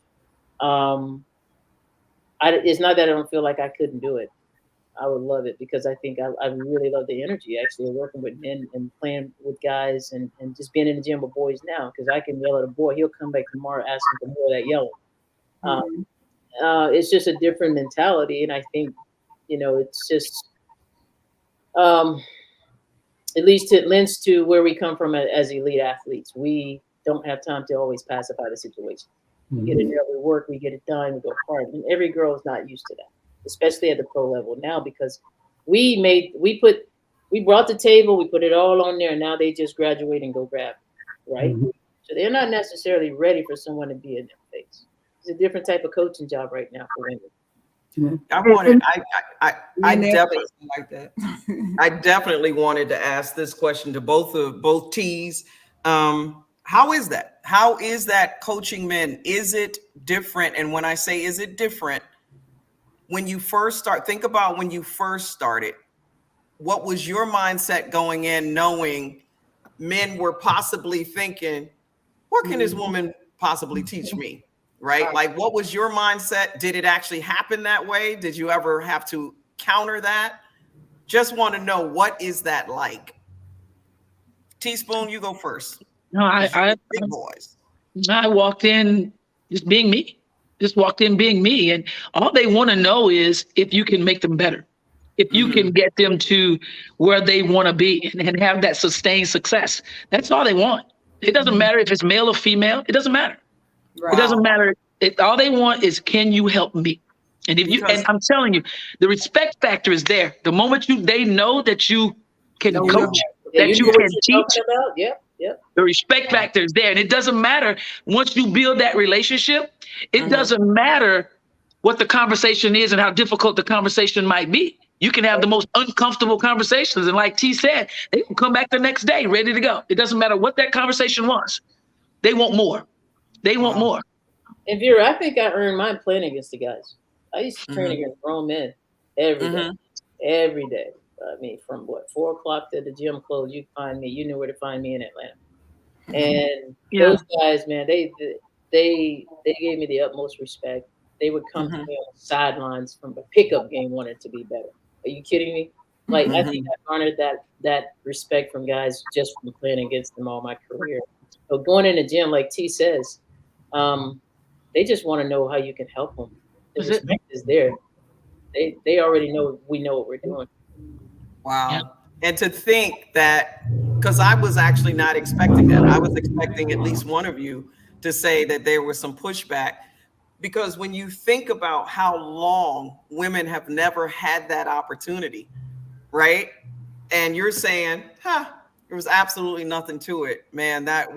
It's not that I don't feel like I couldn't do it. I would love it because I think I really love the energy actually of working with men and playing with guys and just being in the gym with boys now, because I can yell at a boy, he'll come back tomorrow asking for more of that yelling. It's just a different mentality, and I think it's just at least it lends to where we come from as elite athletes. We don't have time to always pacify the situation. We get in there, we work, we get it done, we go hard, and every girl is not used to that, especially at the pro level now, because we brought the table, we put it all on there, and now they just graduate and go grab it, right? So they're not necessarily ready for someone to be in their face. It's a different type of coaching job right now for women. I definitely like that. I definitely wanted to ask this question to both T's. How is that? How is that coaching men? Is it different? And when I say is it different, when you first start, think about when you first started. What was your mindset going in, knowing men were possibly thinking, what can this woman possibly teach me? Right? Like, what was your mindset? Did it actually happen that way? Did you ever have to counter that? Just want to know, what is that like? Teaspoon, you go first. No, big boys. I walked in just being me. Just walked in being me. And all they want to know is if you can make them better. If you can get them to where they want to be and have that sustained success. That's all they want. It doesn't matter if it's male or female. It doesn't matter. Wow. It doesn't matter. All they want is, can you help me? And if and I'm telling you, the respect factor is there. The moment they know that you can coach, that you can teach. Yep. The respect factor is there. And it doesn't matter, once you build that relationship, it doesn't matter what the conversation is and how difficult the conversation might be. You can have the most uncomfortable conversations. And like T said, they can come back the next day ready to go. It doesn't matter what that conversation was. They want more. They want more. And Vera, I think I earned mine playing against the guys. I used to train against grown men every day. Every day. I mean, from 4 o'clock to the gym closed, you'd find me. You knew where to find me in Atlanta. And those guys, man, they gave me the utmost respect. They would come to me on the sidelines from the pickup game, wanted to be better. Are you kidding me? Like, I think I garnered that respect from guys just from playing against them all my career. But going in the gym, like T says, they just want to know how you can help them. The respect is there. They already know we know what we're doing. Wow. Yeah. And to think that, because I was actually not expecting that. I was expecting at least one of you to say that there was some pushback. Because when you think about how long women have never had that opportunity, right? And you're saying, there was absolutely nothing to it, man, that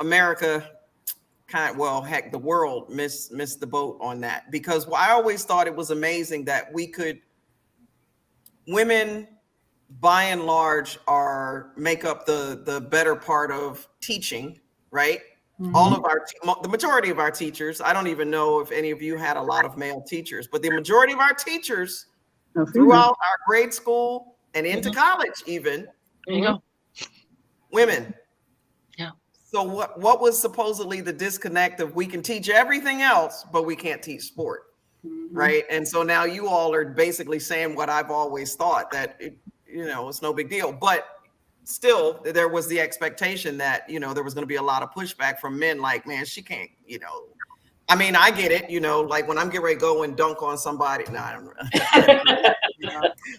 America heck, the world missed the boat on that. Because I always thought it was amazing that women by and large make up the better part of teaching, right? All of the majority of our teachers, I don't even know if any of you had a lot of male teachers, but the majority of our teachers throughout our grade school and into college even, women. Yeah. So what was supposedly the disconnect of, we can teach everything else, but we can't teach sport, right? And so now you all are basically saying what I've always thought, that it's no big deal, but still, there was the expectation that, there was going to be a lot of pushback from men, like, man, she can't, I mean, I get it, like when I'm getting ready to go and dunk on somebody. No, I don't know.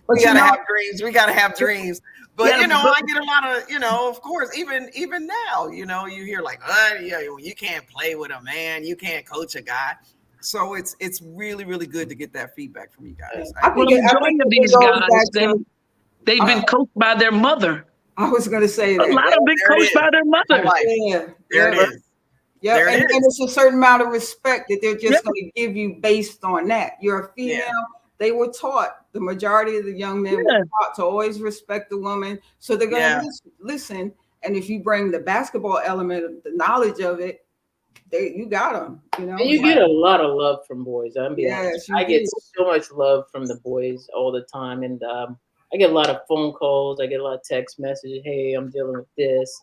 We got to have dreams. We got to have dreams. But, I get a lot of, of course, even now, you hear like, you can't play with a man. You can't coach a guy. So it's really, really good to get that feedback from you guys. The majority of these guys, they've been coached by their mother. I was going to say that. A lot of been coached by their mother. There it is. Yeah, and it's a certain amount of respect that they're just going to give you based on that. You're a female. They were taught, the majority of the young men were taught to always respect the woman. So they're going to listen. And if you bring the basketball element of the knowledge of it, you got them. And you get a lot of love from boys. I get so much love from the boys all the time. And I get a lot of phone calls. I get a lot of text messages. Hey, I'm dealing with this.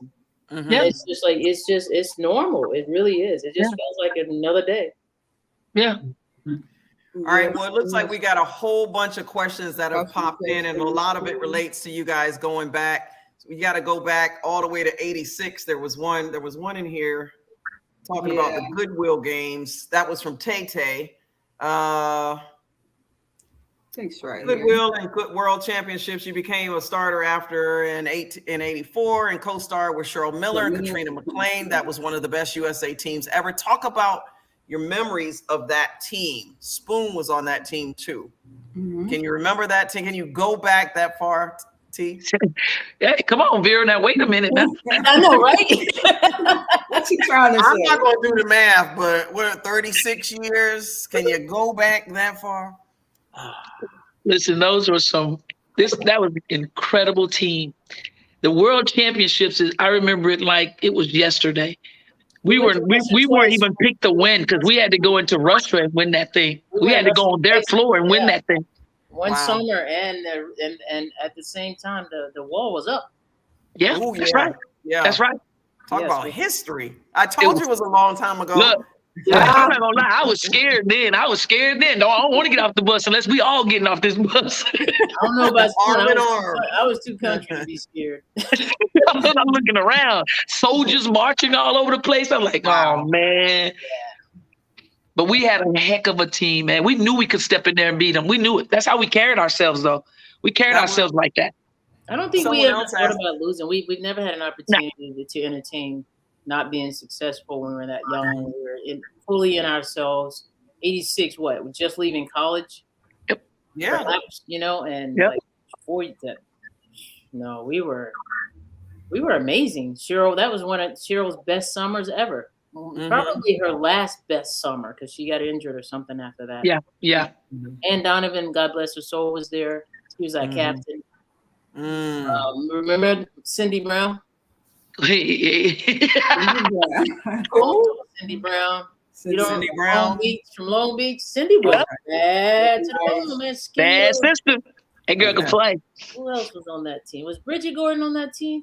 It's just like, it's normal. It really is. It just feels like another day. Yeah. All right. Well, it looks like we got a whole bunch of questions that have popped in, and a lot of it relates to you guys going back. So we got to go back all the way to 86. There was one in here talking about the Goodwill games. That was from Tay. Thanks, right. Goodwill and Good World Championships. You became a starter after in 84 and co-star with Cheryl Miller and Katrina McClain. That was one of the best USA teams ever. Talk about your memories of that team. Spoon was on that team too. Can you remember that team? Can you go back that far? T. Hey, come on, Vera. Now wait a minute. Now. I know, right? What's he trying to say? I'm not going to do the math, but what, 36 years? Can you go back that far? Listen, those were that was an incredible team. The World Championships I remember it like it was yesterday. We weren't even picked to win because we had to go into Russia and win that thing. We had to go on their floor and win that thing. One summer, and at the same time, the wall was up. Yeah, Ooh, that's right. Yeah, that's right. Talk about history. I told you it was a long time ago. Look, I'm not gonna lie. I was scared then. I don't want to get off the bus unless we all getting off this bus. I don't know about I was too country to be scared. I'm looking around, soldiers marching all over the place. I'm like, oh man. But we had a heck of a team, man. We knew we could step in there and beat them. We knew it. That's how we carried ourselves, though. We carried ourselves like that. I don't think we ever thought about losing. We've never had an opportunity to entertain not being successful when we were that young. We were fully in ourselves. 86, what? We're just leaving college. Yep. Yeah. Perhaps, and like before that. No, we were amazing. Cheryl, that was one of Cheryl's best summers ever. Probably her last best summer because she got injured or something after that. Yeah. And Donovan, God bless her soul, was there. He was our captain. Remember Cindy Brown? Cool. Cindy Brown. Cindy Brown from Long Beach. Cindy was bad to the bone, man. Bad sister. That girl could play. Who else was on that team? Was Bridget Gordon on that team?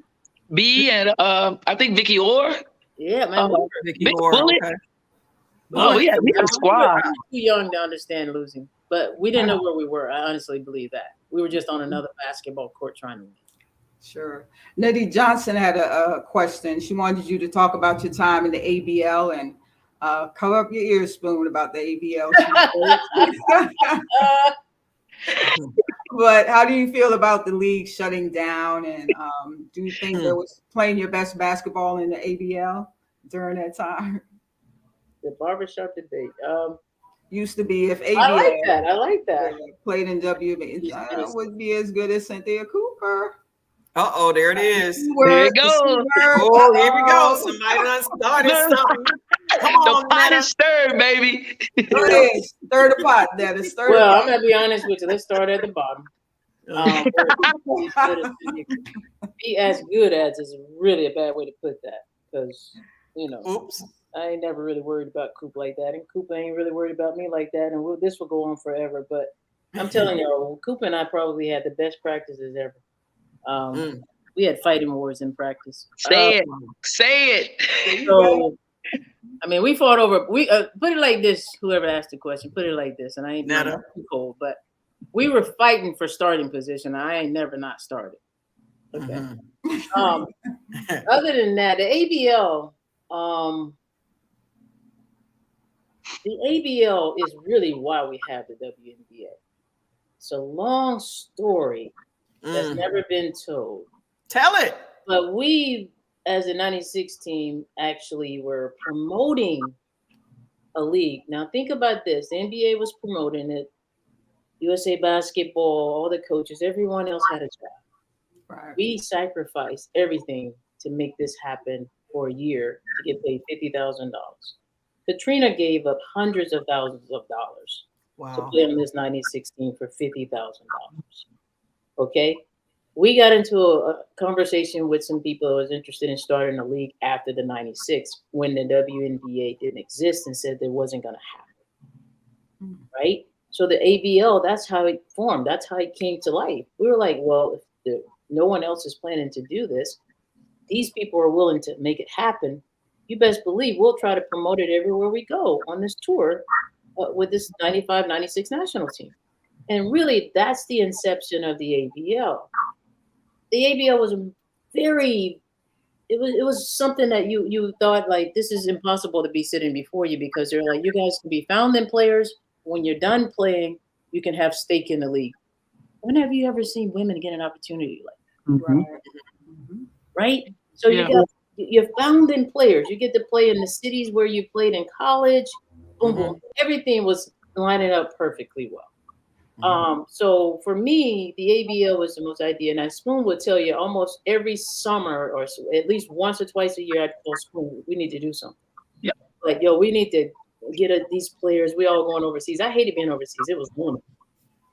B and I think Vicky Orr. Yeah, man. Big Bullet. Okay. Oh, we had a squad. We were too young to understand losing, but we didn't know where we were. I honestly believe that. We were just on another basketball court trying to win. Sure. Nettie Johnson had a question. She wanted you to talk about your time in the ABL and cover up your ears, Spoon, about the ABL. But how do you feel about the league shutting down? And do you think there was playing your best basketball in the ABL during that time? The barbershop debate. Used to be if ABL. I like that. Played in WNBA, would be as good as Cynthia Cooper. Uh-oh, there it is. There it goes. Oh, here we go. Somebody done started something. Come on, the pot is stirred, baby. Stir the pot, Daddy. I'm going to be honest with you. Let's start at the bottom. Be as good as is really a bad way to put that. Because, oops. I ain't never really worried about Coop like that. And Coop ain't really worried about me like that. And this will go on forever. But I'm telling you, Coop and I probably had the best practices ever. We had fighting wars in practice. Say it. So, I mean, we fought over. We put it like this. Whoever asked the question, put it like this, and I ain't too cold, but we were fighting for starting position. I ain't never not started. Okay. Other than that, the ABL. The ABL is really why we have the WNBA. It's a long story that's never been told. Tell it. But we, as a 96 team, actually were promoting a league. Now think about this. The NBA was promoting it. USA Basketball, all the coaches, everyone else had a job. Right. We sacrificed everything to make this happen for a year to get paid $50,000. Katrina gave up hundreds of thousands of dollars to play on this 96 team for $50,000. Okay? We got into a conversation with some people who was interested in starting a league after the 96 when the WNBA didn't exist and said there wasn't going to happen. Right? So the ABL, that's how it formed. That's how it came to life. We were like, well, if no one else is planning to do this, these people are willing to make it happen. You best believe we'll try to promote it everywhere we go on this tour with this 95, 96 national team. And really, that's the inception of the ABL. The ABL was it was something that you thought, like, this is impossible to be sitting before you because they're like, you guys can be founding players. When you're done playing, you can have stake in the league. When have you ever seen women get an opportunity like that? Right? So you're founding players. You get to play in the cities where you played in college. Boom, boom. Everything was lining up perfectly well. So for me, the ABL was the most ideal. And Spoon would tell you almost every summer or so, at least once or twice a year, I'd tell Spoon, we need to do something. Yeah. Like, yo, we need to get these players. We all going overseas. I hated being overseas. It was lonely.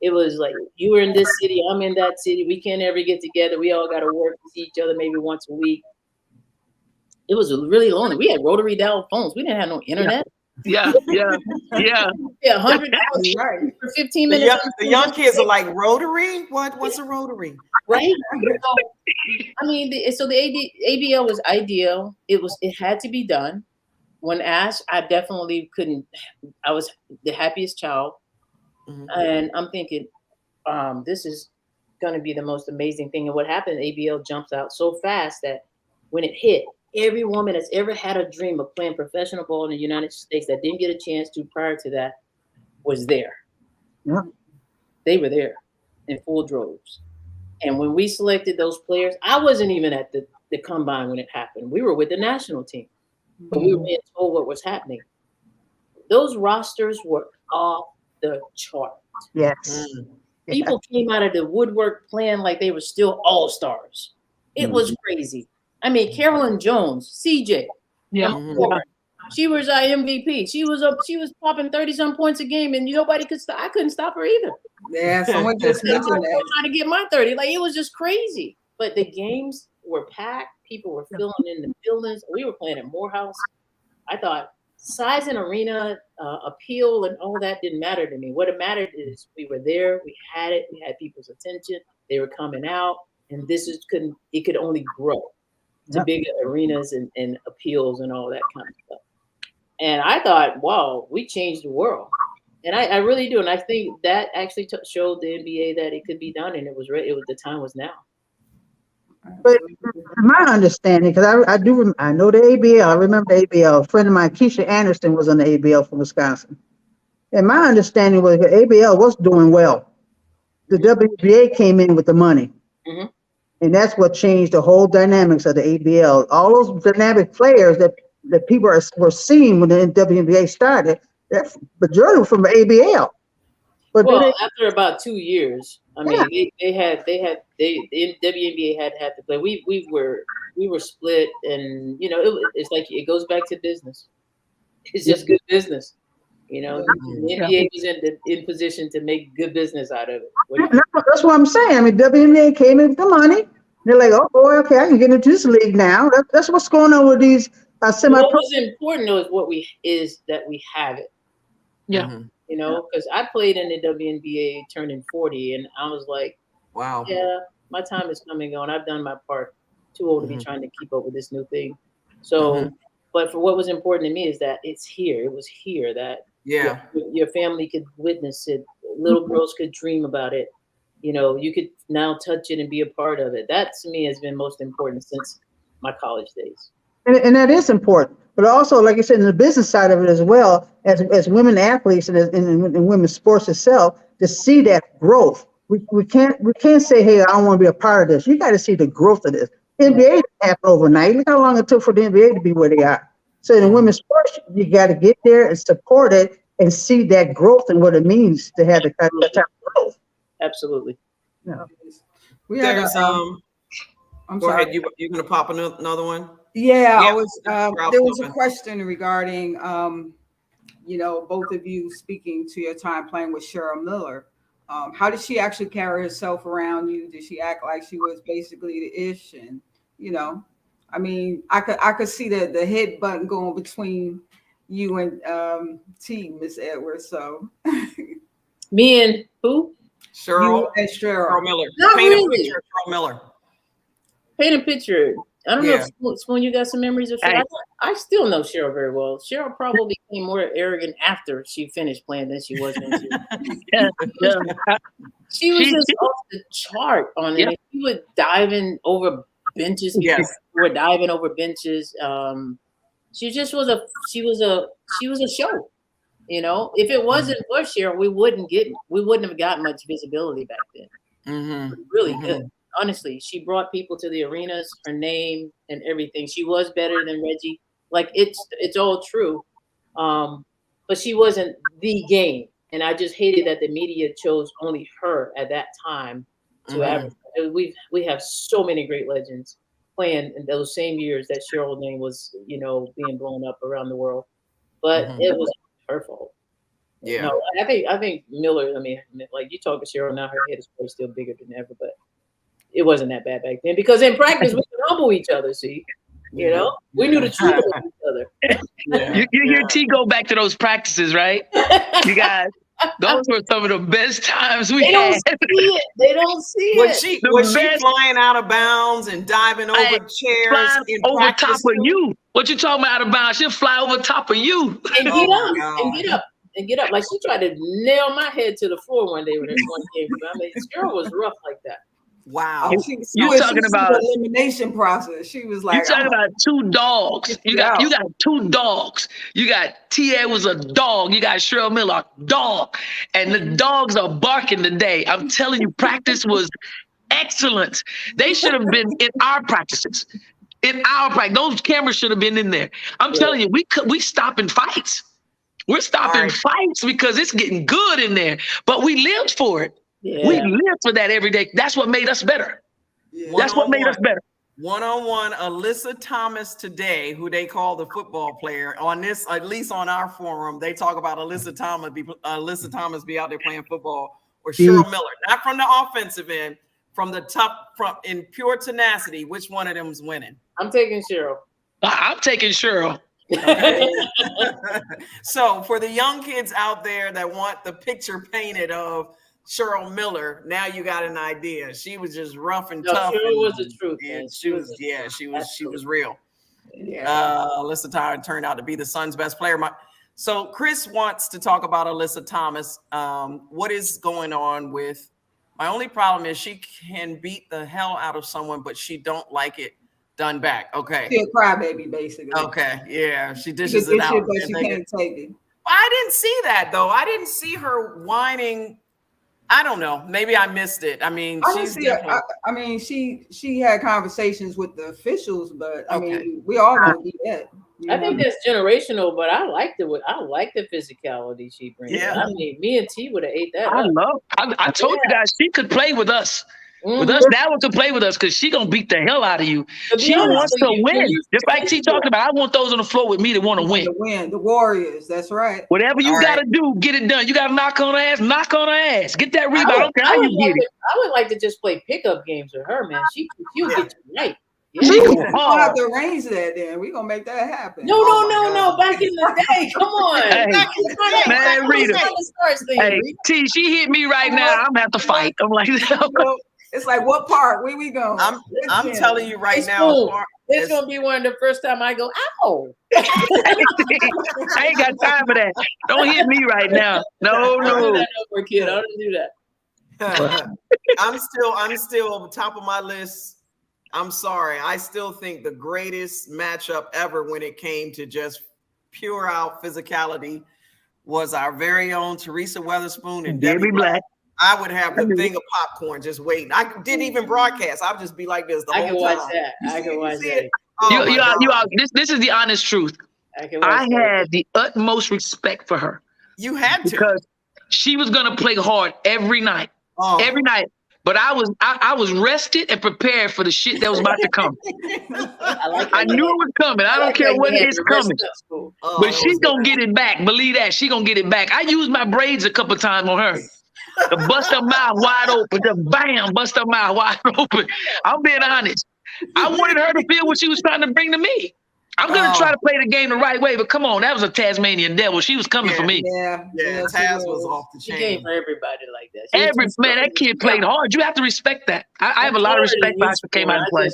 It was like, you were in this city, I'm in that city. We can't ever get together. We all got to work to see each other maybe once a week. It was really lonely. We had rotary dial phones. We didn't have no internet. Yeah. 100 right for 15 minutes. The young kids are like, rotary? What's a rotary? Right? I mean, so the ABL was ideal. It had to be done. When asked, I definitely couldn't. I was the happiest child. And I'm thinking, this is going to be the most amazing thing. And what happened, ABL jumps out so fast that when it hit, every woman that's ever had a dream of playing professional ball in the United States that didn't get a chance to prior to that was there. Yeah. They were there in full droves. And when we selected those players, I wasn't even at the combine when it happened. We were with the national team, but we were being told what was happening. Those rosters were off the chart. Yes. People came out of the woodwork playing like they were still all-stars. It was crazy. I mean, Carolyn Jones, CJ. She was our MVP. She was popping 30-some points a game, and nobody could stop. I couldn't stop her either. Yeah, someone just mentioned that. Trying to get my 30. Like, it was just crazy. But the games were packed. People were filling in the buildings. We were playing at Morehouse. I thought size and arena, appeal, and all that didn't matter to me. What it mattered is we were there. We had it. We had people's attention. They were coming out, and it could only grow to bigger arenas and appeals and all that kind of stuff. And I thought, wow, we changed the world. And I really do. And I think that actually showed the NBA that it could be done, and the time was now. But my understanding, because I know the ABL. I remember the ABL. A friend of mine, Keisha Anderson, was on the ABL from Wisconsin. And my understanding was the ABL was doing well. The WNBA came in with the money. And that's what changed the whole dynamics of the ABL. All those dynamic players that people were seeing when the WNBA started, that majority were from the ABL. But after about 2 years, I mean, the WNBA had to play. We were split, and it's like it goes back to business. It's just good business. The NBA was in position to make good business out of it. That's what I'm saying. I mean, WNBA came in with the money. They're like, oh boy, okay, I can get into this league now. That's what's going on with these semi-pro. What was important though is that we have it. Yeah. Because I played in the WNBA turning 40, and I was like, wow, yeah, my time is coming and going. I've done my part. Too old to be trying to keep up with this new thing. So, but for what was important to me is that it's here. It was here that your family could witness it. Little girls could dream about it. You could now touch it and be a part of it. That to me has been most important since my college days. And that is important. But also, like I said, in the business side of it as well, as women athletes and in women's sports itself, to see that growth. We can't say, hey, I don't want to be a part of this. You got to see the growth of this. NBA didn't happen overnight. Look how long it took for the NBA to be where they are. So in women's sports, you got to get there and support it and see that growth and what it means to have the type of growth. Absolutely. Yeah. There's I'm go sorry. ahead. You're gonna pop another one. Yeah, Yeah, I was. There was a question regarding, both of you speaking to your time playing with Cheryl Miller. How did she actually carry herself around you? Did she act like she was basically the ish? And I mean, I could see the head button going between you and Miss Edwards. So me and who? Cheryl. You and Cheryl Miller. Not Paint really. a picture of Cheryl Miller. Paint a picture. I don't know if Spoon, you got some memories of Cheryl. I still know Cheryl very well. Cheryl probably became more arrogant after she finished playing than she was when she was just off the chart on it. She would diving over benches. Yes. We were diving over benches. She just was a show. If it wasn't for Cheryl, we wouldn't have gotten much visibility back then. Really good. Honestly, she brought people to the arenas, her name and everything. She was better than Reggie. Like it's all true. But she wasn't the game. And I just hated that the media chose only her at that time to advertise. We have so many great legends playing in those same years that Cheryl's name was, being blown up around the world. But it was her fault. Yeah. No, I think Miller, like you talk to Cheryl now, her head is probably still bigger than ever, but it wasn't that bad back then because in practice we could humble each other, see? We knew the truth about each other. You hear T go back to those practices, right? You guys, those were some of the best times we had. They don't see it. Was she flying out of bounds and diving over chairs? Over top of you. What you talking about out of bounds? She'll fly over top of you. And get up. Like she tried to nail my head to the floor one day when this one game. Cheryl was rough like that. Wow. You talking about the elimination process. She was like, you talking about two dogs. You got two dogs. You got T. Edwards, a dog. You got Cheryl Miller, a dog. And the dogs are barking today. I'm telling you, practice was excellent. They should have been in our practices. In our practice. Those cameras should have been in there. I'm telling you, we stopping fights. We're stopping fights because it's getting good in there. But we lived for it. Yeah. We lived for that every day. That's what made us better. Yeah. That's what made us better. One-on-one, Alyssa Thomas today, who they call the football player, on this, at least on our forum, they talk about Alyssa Thomas be out there playing football, or Cheryl Miller, not from the offensive end, from the top, in pure tenacity. Which one of them is winning? I'm taking Cheryl. I'm taking Cheryl. Okay. So for the young kids out there that want the picture painted of Cheryl Miller, now you got an idea. She was just rough and tough. Cheryl was the truth. And she was real. Yeah. Alyssa Thomas turned out to be the Suns' best player. So Chris wants to talk about Alyssa Thomas. What is going on with? My only problem is she can beat the hell out of someone, but she don't like it done back. Okay. She's a crybaby, basically. Okay. Yeah. She dishes it out. But she can't take it. I didn't see that though. I didn't see her whining. I don't know. Maybe I missed it. I mean, she had conversations with the officials, but I mean, we all gonna do that. I think that's generational, but I like the physicality she brings. Yeah. I mean, me and T would have ate that. I told you guys she could play with us. With us, that one could play with us because she gonna beat the hell out of you. She wants to win. Just like T talked about, I want those on the floor with me that want to win. The Warriors, that's right. Whatever you gotta do, get it done. You gotta knock on her ass. Get that rebound. I don't care how you get it. I would like to just play pickup games with her, man. She'll get you right. Yeah. We don't have to arrange that then. We're gonna make that happen. No. Back in the day. Come on. Hey, back in the day. Man, Rita. T, she hit me right now. I'm gonna have to fight. I'm like, it's like, what part? Where we going? I'm telling you right now. It's gonna be one of the first time I go, ow. I ain't got time for that. Don't hit me right now. No. I don't do that no more, kid. I don't do that. I'm still on the top of my list. I'm sorry. I still think the greatest matchup ever when it came to just pure out physicality was our very own Teresa Weatherspoon and Debbie Black. I would have a thing of popcorn just waiting. I didn't even broadcast. I would just be like this the whole time. I can watch that. Oh, this is the honest truth. I had the utmost respect for her. You had to. Because she was going to play hard every night. Every night. But I was rested and prepared for the shit that was about to come. I knew it was coming. I don't care what is coming. But she's going to get it back. Believe that. She's going to get it back. I used my braids a couple times on her. To bust her mouth wide open. To bam, bust her mouth wide open. I'm being honest. I wanted her to feel what she was trying to bring to me. I'm going to try to play the game the right way, but come on, that was a Tasmanian devil. She was coming for me. Yeah, Taz was off the chain. She came for everybody like that. That kid played hard. You have to respect that. I have a lot of respect for how she came out and played.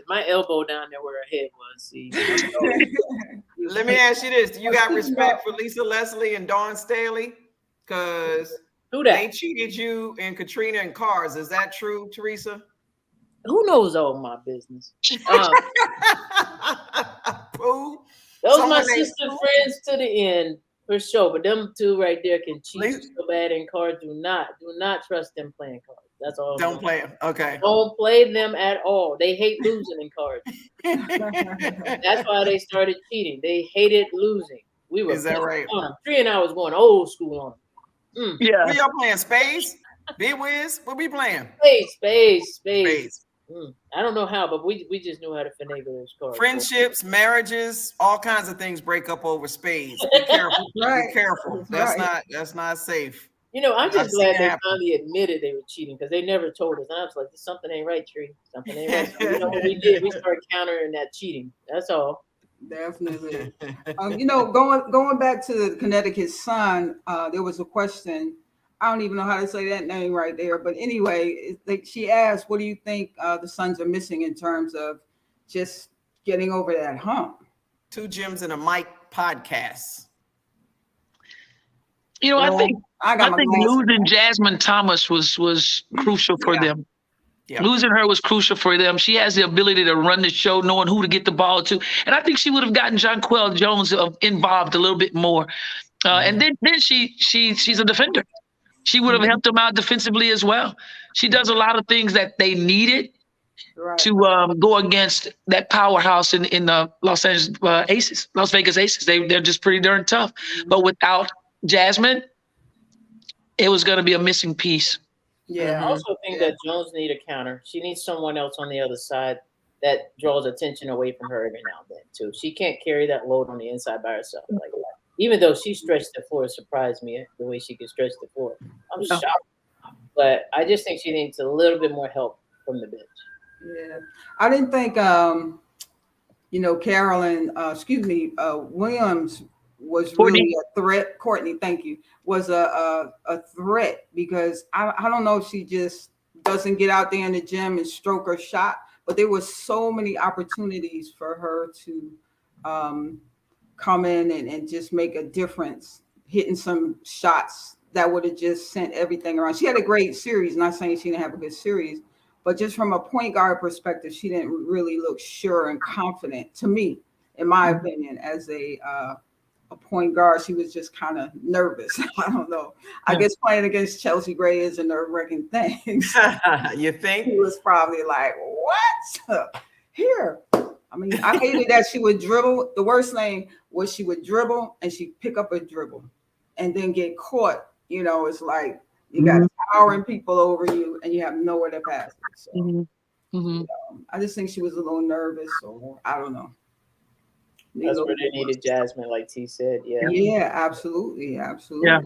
My elbow down there where her head was. See. Let me ask you this. Do you got respect for Lisa Leslie and Dawn Staley? Because they cheated you and Katrina and Cars. Is that true, Teresa? Who knows all my business? Those are my sister friends to the end for sure. But them two right there can cheat so bad in cards. Do not trust them playing cards. That's all. Don't play them. Okay. Don't play them at all. They hate losing in cards. That's why they started cheating. They hated losing. We were. Is that right? 3 and I was going old school on them. Yeah. What y'all playing? Spades? B-Wiz? What we playing? Spades. Spades. I don't know how, but we just knew how to finagle those cards. Friendships, marriages, all kinds of things break up over spades. Be careful. Right. Be careful. That's not safe. You know, I'm I've just seen glad it they happen. finally admitted they were cheating because they never told us. And I was like, something ain't right, Tree. Something ain't right. So, you know what we did? We started countering that cheating. That's all. Definitely. You know, going back to the Connecticut Sun, there was a question. I don't even know how to say that name right there, but anyway, she asked, "What do you think the Suns are missing in terms of just getting over that hump?" Two Gyms and a Mic podcast. You know, Well, I think losing Jasmine Thomas was crucial for them. Yeah. Losing her was crucial for them. She has the ability to run the show, knowing who to get the ball to. And I think she would have gotten Jonquel Jones involved a little bit more. And then she's a defender. She would have helped them out defensively as well. She does a lot of things that they needed to go against that powerhouse in the Las Vegas Aces. They're just pretty darn tough. But without Jasmine, it was going to be a missing piece. Yeah, I also think that Jones need a counter. She needs someone else on the other side that draws attention away from her every now and then too. She can't carry that load on the inside by herself like that. Even though she stretched the floor, it surprised me the way she could stretch the floor. I'm shocked, but I just think she needs a little bit more help from the bench. Yeah, I didn't think Williams was really a threat. Courtney, thank you, was a threat because I don't know if she just doesn't get out there in the gym and stroke her shot, but there was so many opportunities for her to come in and just make a difference, hitting some shots that would have just sent everything around. She had a great series, not saying she didn't have a good series, but just from a point guard perspective, she didn't really look sure and confident to me, in my opinion, as a point guard. She was just kind of nervous. I don't know. I guess playing against Chelsea Gray is a nerve-wracking thing. You think? She was probably like, what? Here. I mean, I hated that she would dribble. The worst thing was she would dribble and she'd pick up a dribble and then get caught. You know, it's like you got towering people over you and you have nowhere to pass it. So you know, I just think she was a little nervous, or I don't know. That's where they needed Jasmine, like T said. Yeah. Yeah, absolutely. Yeah.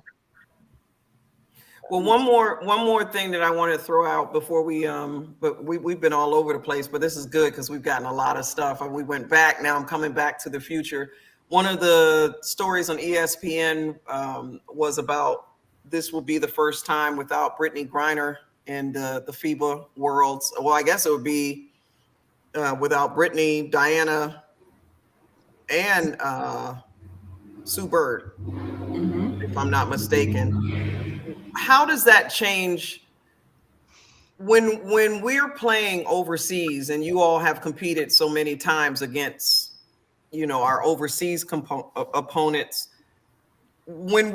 Well, one more thing that I want to throw out before we've been all over the place, but this is good because we've gotten a lot of stuff. And we went back. Now I'm coming back to the future. One of the stories on ESPN was about this will be the first time without Brittany Griner in the FIBA Worlds. Well, I guess it would be without Brittany, Diana, and Sue Bird, if I'm not mistaken. How does that change when we're playing overseas and you all have competed so many times against, you know, our overseas opponents? When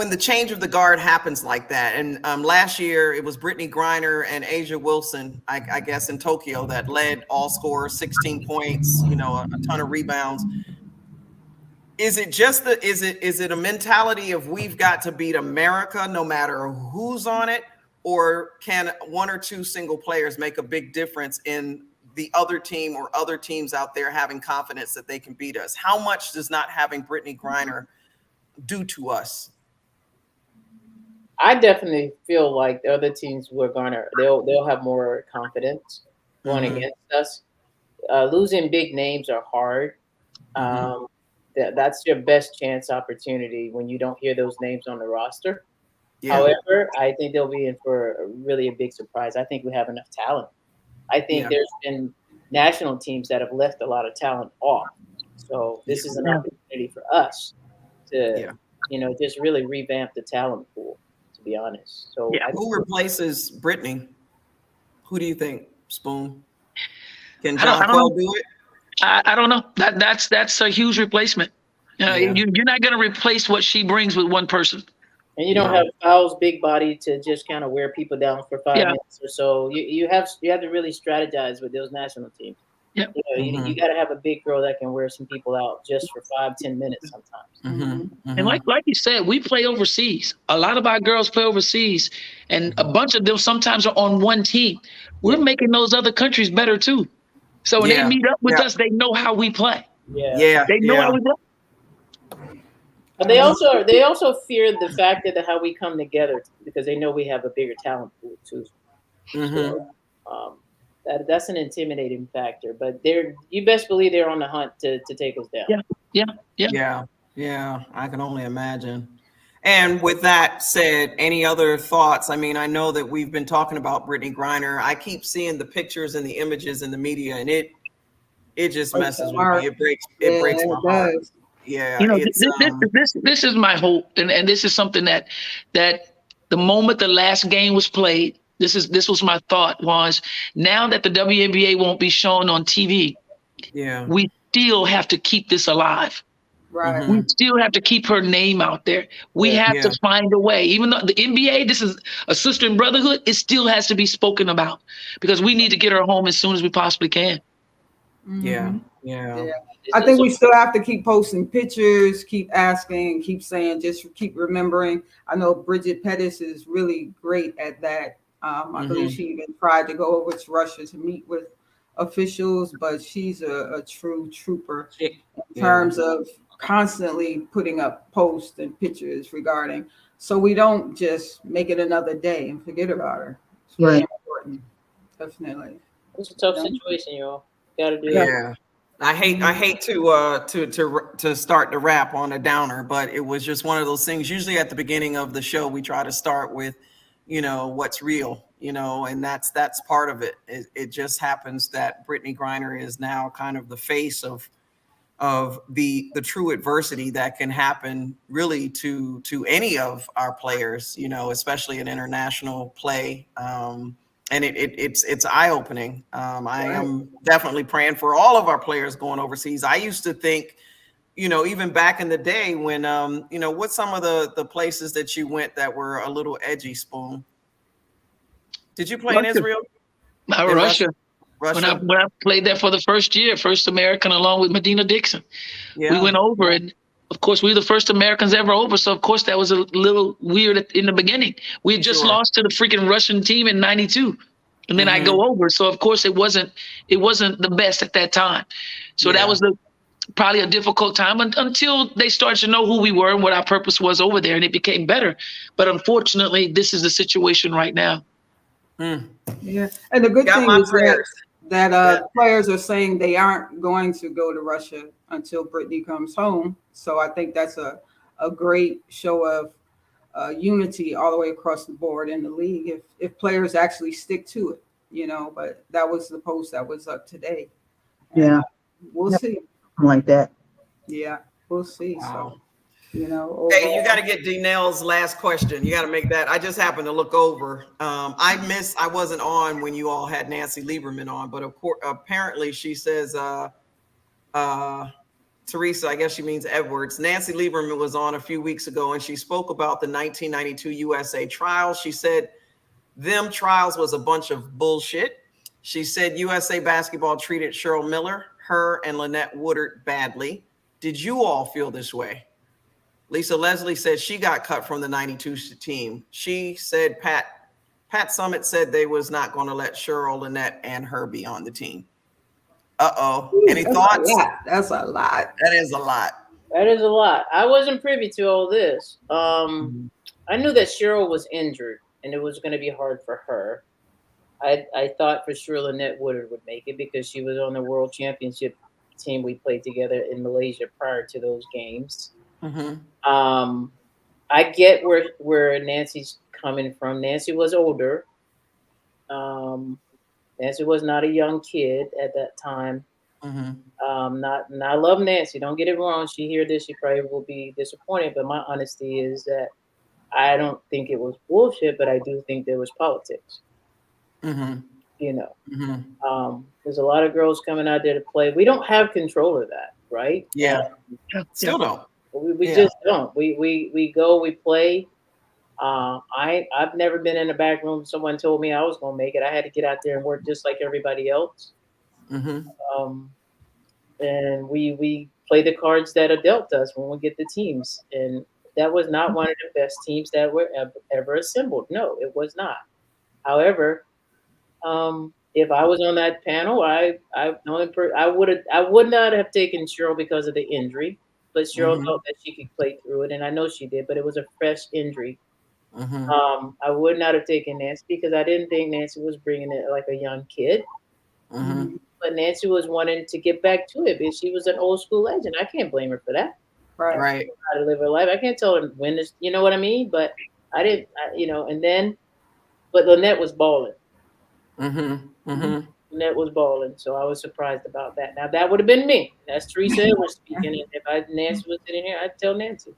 the change of the guard happens like that, and last year it was Brittany Griner and Asia Wilson, I guess in Tokyo, that led all scorers, 16 points, you know, a ton of rebounds. Is it just is it a mentality of we've got to beat America no matter who's on it, or can one or two single players make a big difference in the other team or other teams out there having confidence that they can beat us? How much does not having Brittany Griner do to us? I definitely feel like the other teams they'll have more confidence going against us. Losing big names are hard. That's your best chance opportunity when you don't hear those names on the roster. Yeah. However, I think they'll be in for a big surprise. I think we have enough talent. I think there's been national teams that have left a lot of talent off. So this is an opportunity for us to, just really revamp the talent pool, to be honest. So who replaces Brittany? Who do you think, Spoon? Can Jonquel do it? I don't know. That's a huge replacement. You're not going to replace what she brings with one person. And you don't have Fowles' big body to just kind of wear people down for 5 minutes or so. You have to really strategize with those national teams. Yeah. You got to have a big girl that can wear some people out just for 5-10 minutes sometimes. And like you said, we play overseas. A lot of our girls play overseas, and a bunch of them sometimes are on one team. We're making those other countries better too. So when they meet up with us, they know how we play. They know how we play. But they also fear the fact that how we come together because they know we have a bigger talent pool too. So, that's an intimidating factor. But you best believe they're on the hunt to take us down. Yeah. I can only imagine. And with that said, any other thoughts? I mean, I know that we've been talking about Brittany Griner. I keep seeing the pictures and the images in the media, and it just messes with me. It breaks my heart. Yeah, this is my hope, and this is something that the moment the last game was played, this was my thought was now that the WNBA won't be shown on TV, we still have to keep this alive. Right. We still have to keep her name out there. We have to find a way. Even though the NBA, this is a sister and brotherhood, it still has to be spoken about because we need to get her home as soon as we possibly can. Yeah. I think we still have to keep posting pictures, keep asking, keep saying, just keep remembering. I know Bridget Pettis is really great at that. I believe she even tried to go over to Russia to meet with officials, but she's a true trooper in terms of constantly putting up posts and pictures regarding, so we don't just make it another day and forget about her. It's really important. Definitely. It's a tough situation, y'all. Gotta do it. I hate to start the wrap on a downer, but it was just one of those things. Usually at the beginning of the show, we try to start with, what's real, and that's part of it. It just happens that Brittany Griner is now kind of the face of the true adversity that can happen really to any of our players, especially in international play. And it's eye-opening. I am definitely praying for all of our players going overseas. I used to think, even back in the day when, what's some of the places that you went that were a little edgy, Spoon? Did you play in Israel? Russia. When I played there for the first American along with Medina Dixon. We went over and of course we were the first Americans ever over. So of course that was a little weird in the beginning. We had just lost to the freaking Russian team in '92. And then I go over. So of course it wasn't the best at that time. So that was probably a difficult time until they started to know who we were and what our purpose was over there, and it became better. But unfortunately, this is the situation right now. Yeah, and the good thing is that players are saying they aren't going to go to Russia until Brittany comes home. So I think that's a great show of unity all the way across the board in the league if players actually stick to it, but that was the post that was up today. And we'll see. Like that. Yeah, we'll see. Wow. So hey, you got to get Dinell's last question. You got to make that. I just happened to look over. I wasn't on when you all had Nancy Lieberman on, but of course, apparently she says, Teresa, I guess she means Edwards. Nancy Lieberman was on a few weeks ago and she spoke about the 1992 USA trials. She said them trials was a bunch of bullshit. She said USA basketball treated Cheryl Miller, her and Lynette Woodard badly. Did you all feel this way? Lisa Leslie said she got cut from the 92 team. She said Pat Summit said they was not going to let Cheryl, Lynette, and her be on the team. Any thoughts? That's a lot. That is a lot. That is a lot. I wasn't privy to all this. I knew that Cheryl was injured and it was going to be hard for her. I thought for sure Lynette Woodard would make it because she was on the world championship team we played together in Malaysia prior to those games. I get where Nancy's coming from. Nancy was older. Nancy was not a young kid at that time. And I love Nancy. Don't get it wrong. She hear this, she probably will be disappointed. But my honesty is that I don't think it was bullshit, but I do think there was politics. There's a lot of girls coming out there to play. We don't have control of that, right? Still don't. We just don't. We go, we play. I've never been in a back room. Someone told me I was gonna make it. I had to get out there and work just like everybody else. And we play the cards that are dealt us when we get the teams. And that was not one of the best teams that were ever assembled. No, it was not. However, if I was on that panel, I would not have taken Cheryl because of the injury, but Cheryl thought that she could play through it, and I know she did. But it was a fresh injury. I would not have taken Nancy because I didn't think Nancy was bringing it like a young kid. But Nancy was wanting to get back to it because she was an old school legend. I can't blame her for that. Right. How to live her life. I can't tell her when this, you know what I mean? But I didn't, and then, but Lynette was balling. Lynette was balling. So I was surprised about that. Now that would have been me. That's Teresa Edwards speaking. And if Nancy was sitting here, I'd tell Nancy.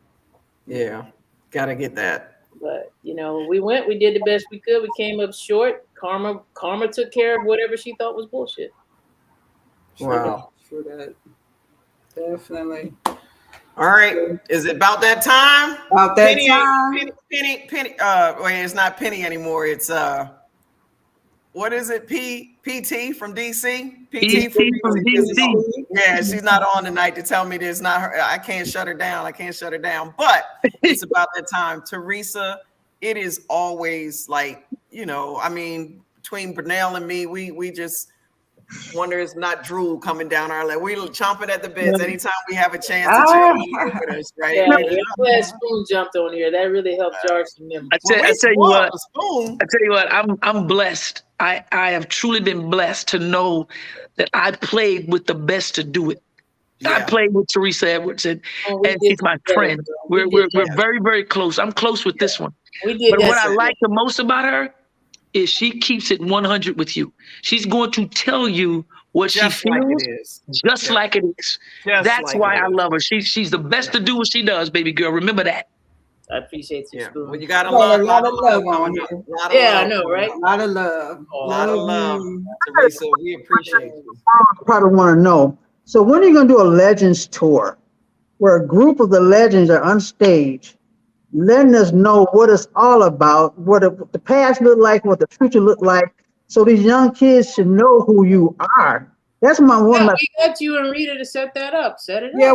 Yeah. Got to get that. But, we did the best we could. We came up short. Karma took care of whatever she thought was bullshit. Wow. True that. Definitely. All right. Is it about that time? About that time. Penny. Wait, it's not Penny anymore. It's what is it? PT from DC? PT from DC. Yeah, she's not on tonight to tell me this. Not her. I can't shut her down. But it's about that time. Teresa, it is always like, between Brunel and me, we just wonder it's not drool coming down our leg. We're chomping at the bits anytime we have a chance to share with us, right? Yeah, I'm glad Spoon jumped on here. That really helped jar some memories. I tell you what, I'm blessed. I have truly been blessed to know that I played with the best to do it. Yeah. I played with Teresa Edwards, and she's my friend. We're very, very close. I'm close with this one. But what I like the most about her is she keeps it 100 with you. She's going to tell you what she feels, like it is. Just like it is. That's why I love her. She's the best to do what she does, baby girl. Remember that. I appreciate you. Yeah. Well, you got a lot of love on you. I know, right? A lot of love. A lot of love, Teresa. We appreciate you. I probably want to know. So when are you going to do a Legends tour where a group of the legends are on stage, letting us know what it's all about, what the past looked like, what the future looked like, so these young kids should know who you are. That's one of my. We got you and Rita to set that up. Set it up. Yeah,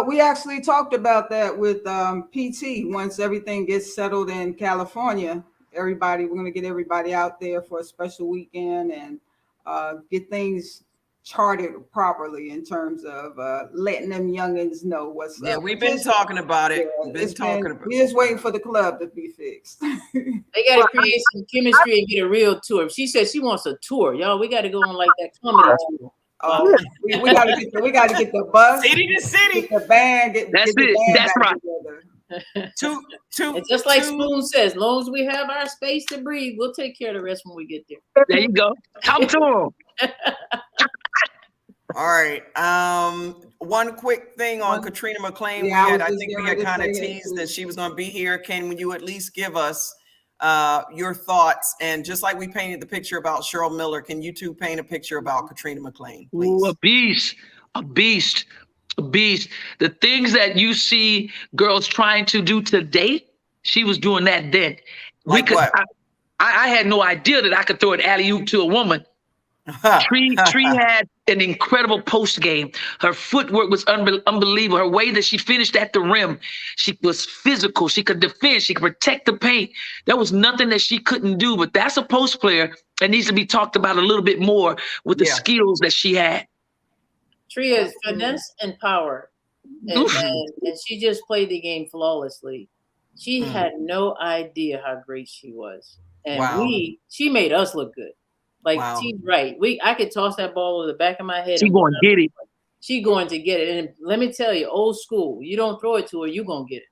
we actually talked about that with PT. Once everything gets settled in California, we're going to get everybody out there for a special weekend and get things charted properly in terms of letting them youngins know what's up. Yeah, we've been talking about it. We're just waiting for the club to be fixed. They got to create some chemistry and get a real tour. She said she wants a tour, y'all. We got to go on like that comedy tour. We got to get the bus, city to city, get the band. That's right. And just like Spoon says, as long as we have our space to breathe, we'll take care of the rest when we get there. There you go. Talk to them. All right. One quick thing on Katrina McClain. I think we had kind of teased that she was going to be here. Can you at least give us your thoughts? And just like we painted the picture about Cheryl Miller, can you two paint a picture about Katrina McClain, please? Ooh, a beast. The things that you see girls trying to do today, she was doing that then. I had no idea that I could throw an alley-oop to a woman. Tree had an incredible post game. Her footwork was unbelievable. Her way that she finished at the rim, she was physical. She could defend. She could protect the paint. There was nothing that she couldn't do. But that's a post player that needs to be talked about a little bit more with the skills that she had. Tree has finesse and power, and she just played the game flawlessly. She had no idea how great she was, and she made us look good. Like she's right. I could toss that ball over the back of my head. She's going to get it. She's going to get it. And let me tell you, old school, you don't throw it to her, you're going to get it.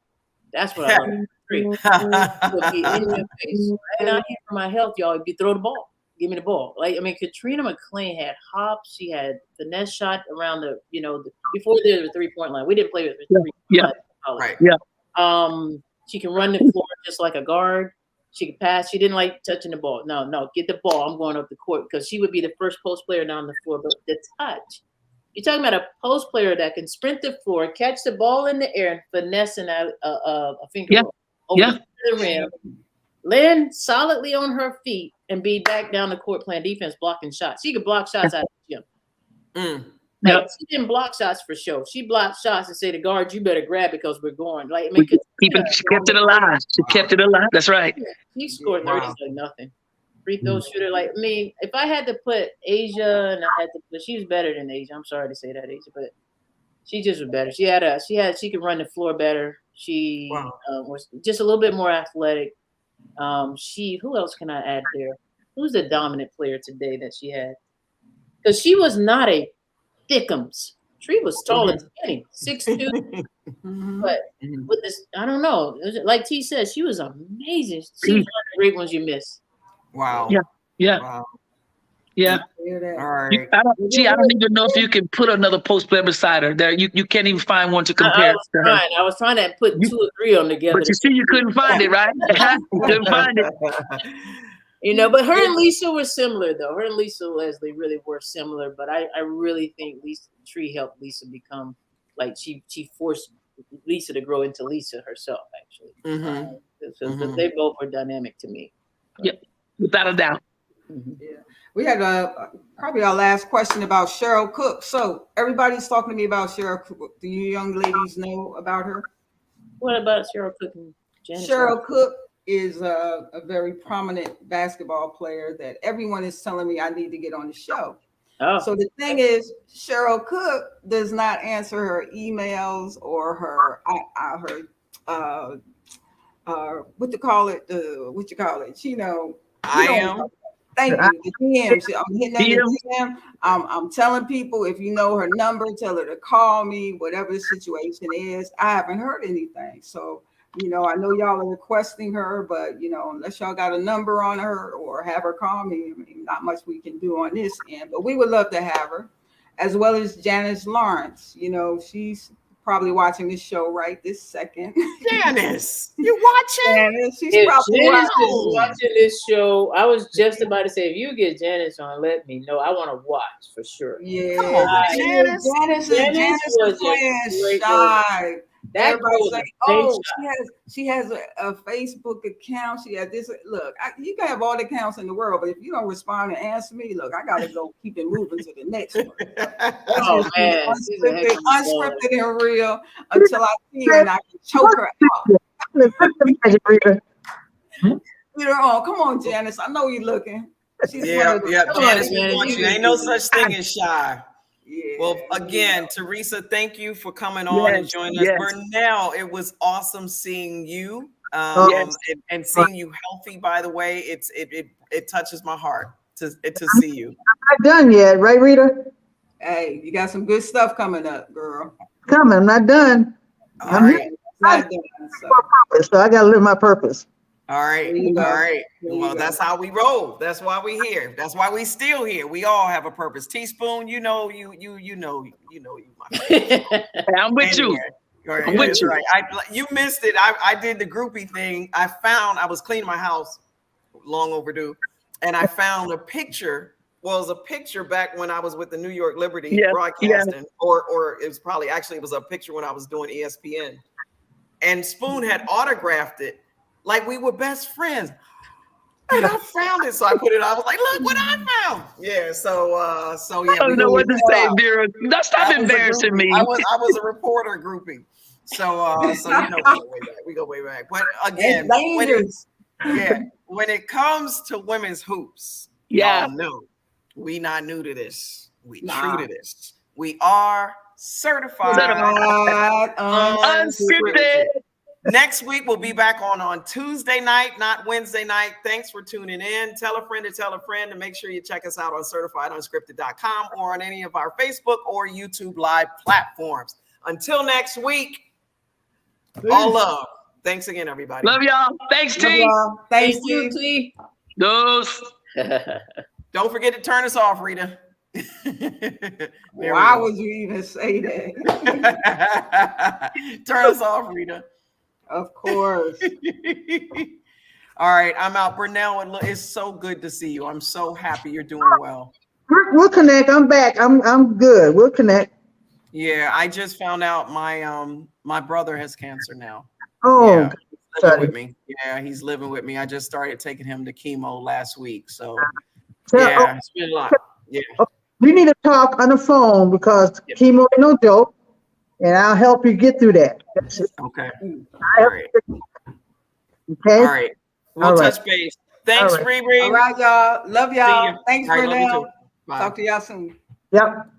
That's what I love. She'll be in your face. Right out here for my health, y'all. If you throw the ball, give me the ball. Katrina McClain had hops. She had finesse shot around before there was a 3-point line. We didn't play with her. She can run the floor just like a guard. She could pass. She didn't like touching the ball. No, get the ball. I'm going up the court because she would be the first post player down the floor. But the touch, you're talking about a post player that can sprint the floor, catch the ball in the air, and finesse a finger over the rim, land solidly on her feet, and be back down the court playing defense, blocking shots. She could block shots out of the gym. Like, she didn't block shots for show. She blocked shots and say to guards, "You better grab because we're going." Like, She kept it alive. She kept it alive. That's right. Yeah, she scored 30s like nothing. Free throw shooter. Like, I mean, if I had to put Asia, and I had to put, she was better than Asia. I'm sorry to say that, Asia, but she just was better. She could run the floor better. She was just a little bit more athletic. Who else can I add there? Who's the dominant player today that she had? Because she was not a thickums. She was tall and skinny, 6'2". But with this, I don't know. Like T said, she was amazing. She was one of the great ones you miss. Wow. Yeah. Wow. Yeah. All right. I don't even know if you can put another post player beside her. There, you can't even find one to compare. I was trying to put 2 or 3 on together. But you see, you couldn't find it, right? You couldn't find it. But her and Lisa were similar, though. Her and Lisa Leslie really were similar. But I really think Lisa Tree helped Lisa become, like, she forced Lisa to grow into Lisa herself, actually. So they both were dynamic to me. Yep, without a doubt. Yeah. We had probably our last question about Cheryl Cook. So everybody's talking to me about Cheryl Cook. Do you young ladies know about her? What about Cheryl Cook and Janice? Cheryl Cook is a very prominent basketball player that everyone is telling me I need to get on the show. Oh. So the thing is, Cheryl Cook does not answer her emails or her what you call it? I am. Thank you. The DMs. I'm hitting the DM. I'm telling people, if you know her number, tell her to call me, whatever the situation is. I haven't heard anything. So, I know y'all are requesting her, but, unless y'all got a number on her or have her call me, I mean, not much we can do on this end. But we would love to have her, as well as Janice Lawrence. She's probably watching this show right this second. Janice, you watching? Janice, she's probably watching this show. I was just about to say, if you get Janice on, let me know. I want to watch for sure. Yeah, come on, Janice. Janice was playing shy. Everybody's like, oh, she has a Facebook account. She has this. Look, you can have all the accounts in the world, but if you don't respond and answer me, look, I gotta go keep it moving to the next one. Oh man, unscripted and real until I see her and I can choke her out. Come on, Janice. I know you're looking. Janice, we want you. Ain't no such thing as shy. Yeah. Well, again, Teresa, thank you for coming on and joining us. Burnell, it was awesome seeing you and seeing you healthy. By the way, it touches my heart to see you. I'm not done yet, right, Rita? Hey, you got some good stuff coming up, girl. I'm not done. All right. So I got to live my purpose. All right. Well, that's how we roll. That's why we here. That's why we still here. We all have a purpose. Teaspoon, you know, my friend. I'm with you. I'm with you. Right. You missed it. I did the groupie thing. I was cleaning my house, long overdue, and I found a picture. Well, it was a picture back when I was with the New York Liberty broadcasting, or it was a picture when I was doing ESPN, and Spoon had autographed it. Like we were best friends. And I found it. So I put it, I was like, look what I found. Yeah. So yeah. I don't know what to say, Vera. Stop embarrassing me. I was a reporter groupie. So we go way back. But again, when it comes to women's hoops, y'all know we not new to this. We true to this. We are certified unscripted. Next week, we'll be back on Tuesday night, not Wednesday night. Thanks for tuning in. Tell a friend to make sure you check us out on certifiedunscripted.com or on any of our Facebook or YouTube live platforms. Until next week, all love. Thanks again, everybody. Love y'all. Thanks, T. Thank you, T. Those. Don't forget to turn us off, Rita. Why would you even say that? Turn us off, Rita. Of course. All right, I'm out. Burnell, it's so good to see you. I'm so happy you're doing well. We'll connect. I'm back. I'm good. We'll connect. Yeah, I just found out my brother has cancer now. Oh, yeah, he's living with me. Yeah, he's living with me. I just started taking him to chemo last week. So yeah, it's been a lot. Yeah. We need to talk on the phone because chemo ain't no joke, and I'll help you get through that. Okay. All right. Okay. All right. We'll touch base. Thanks, All right. Riri. All right, y'all. Love y'all. Thanks for now. now. Talk to y'all soon. Yep.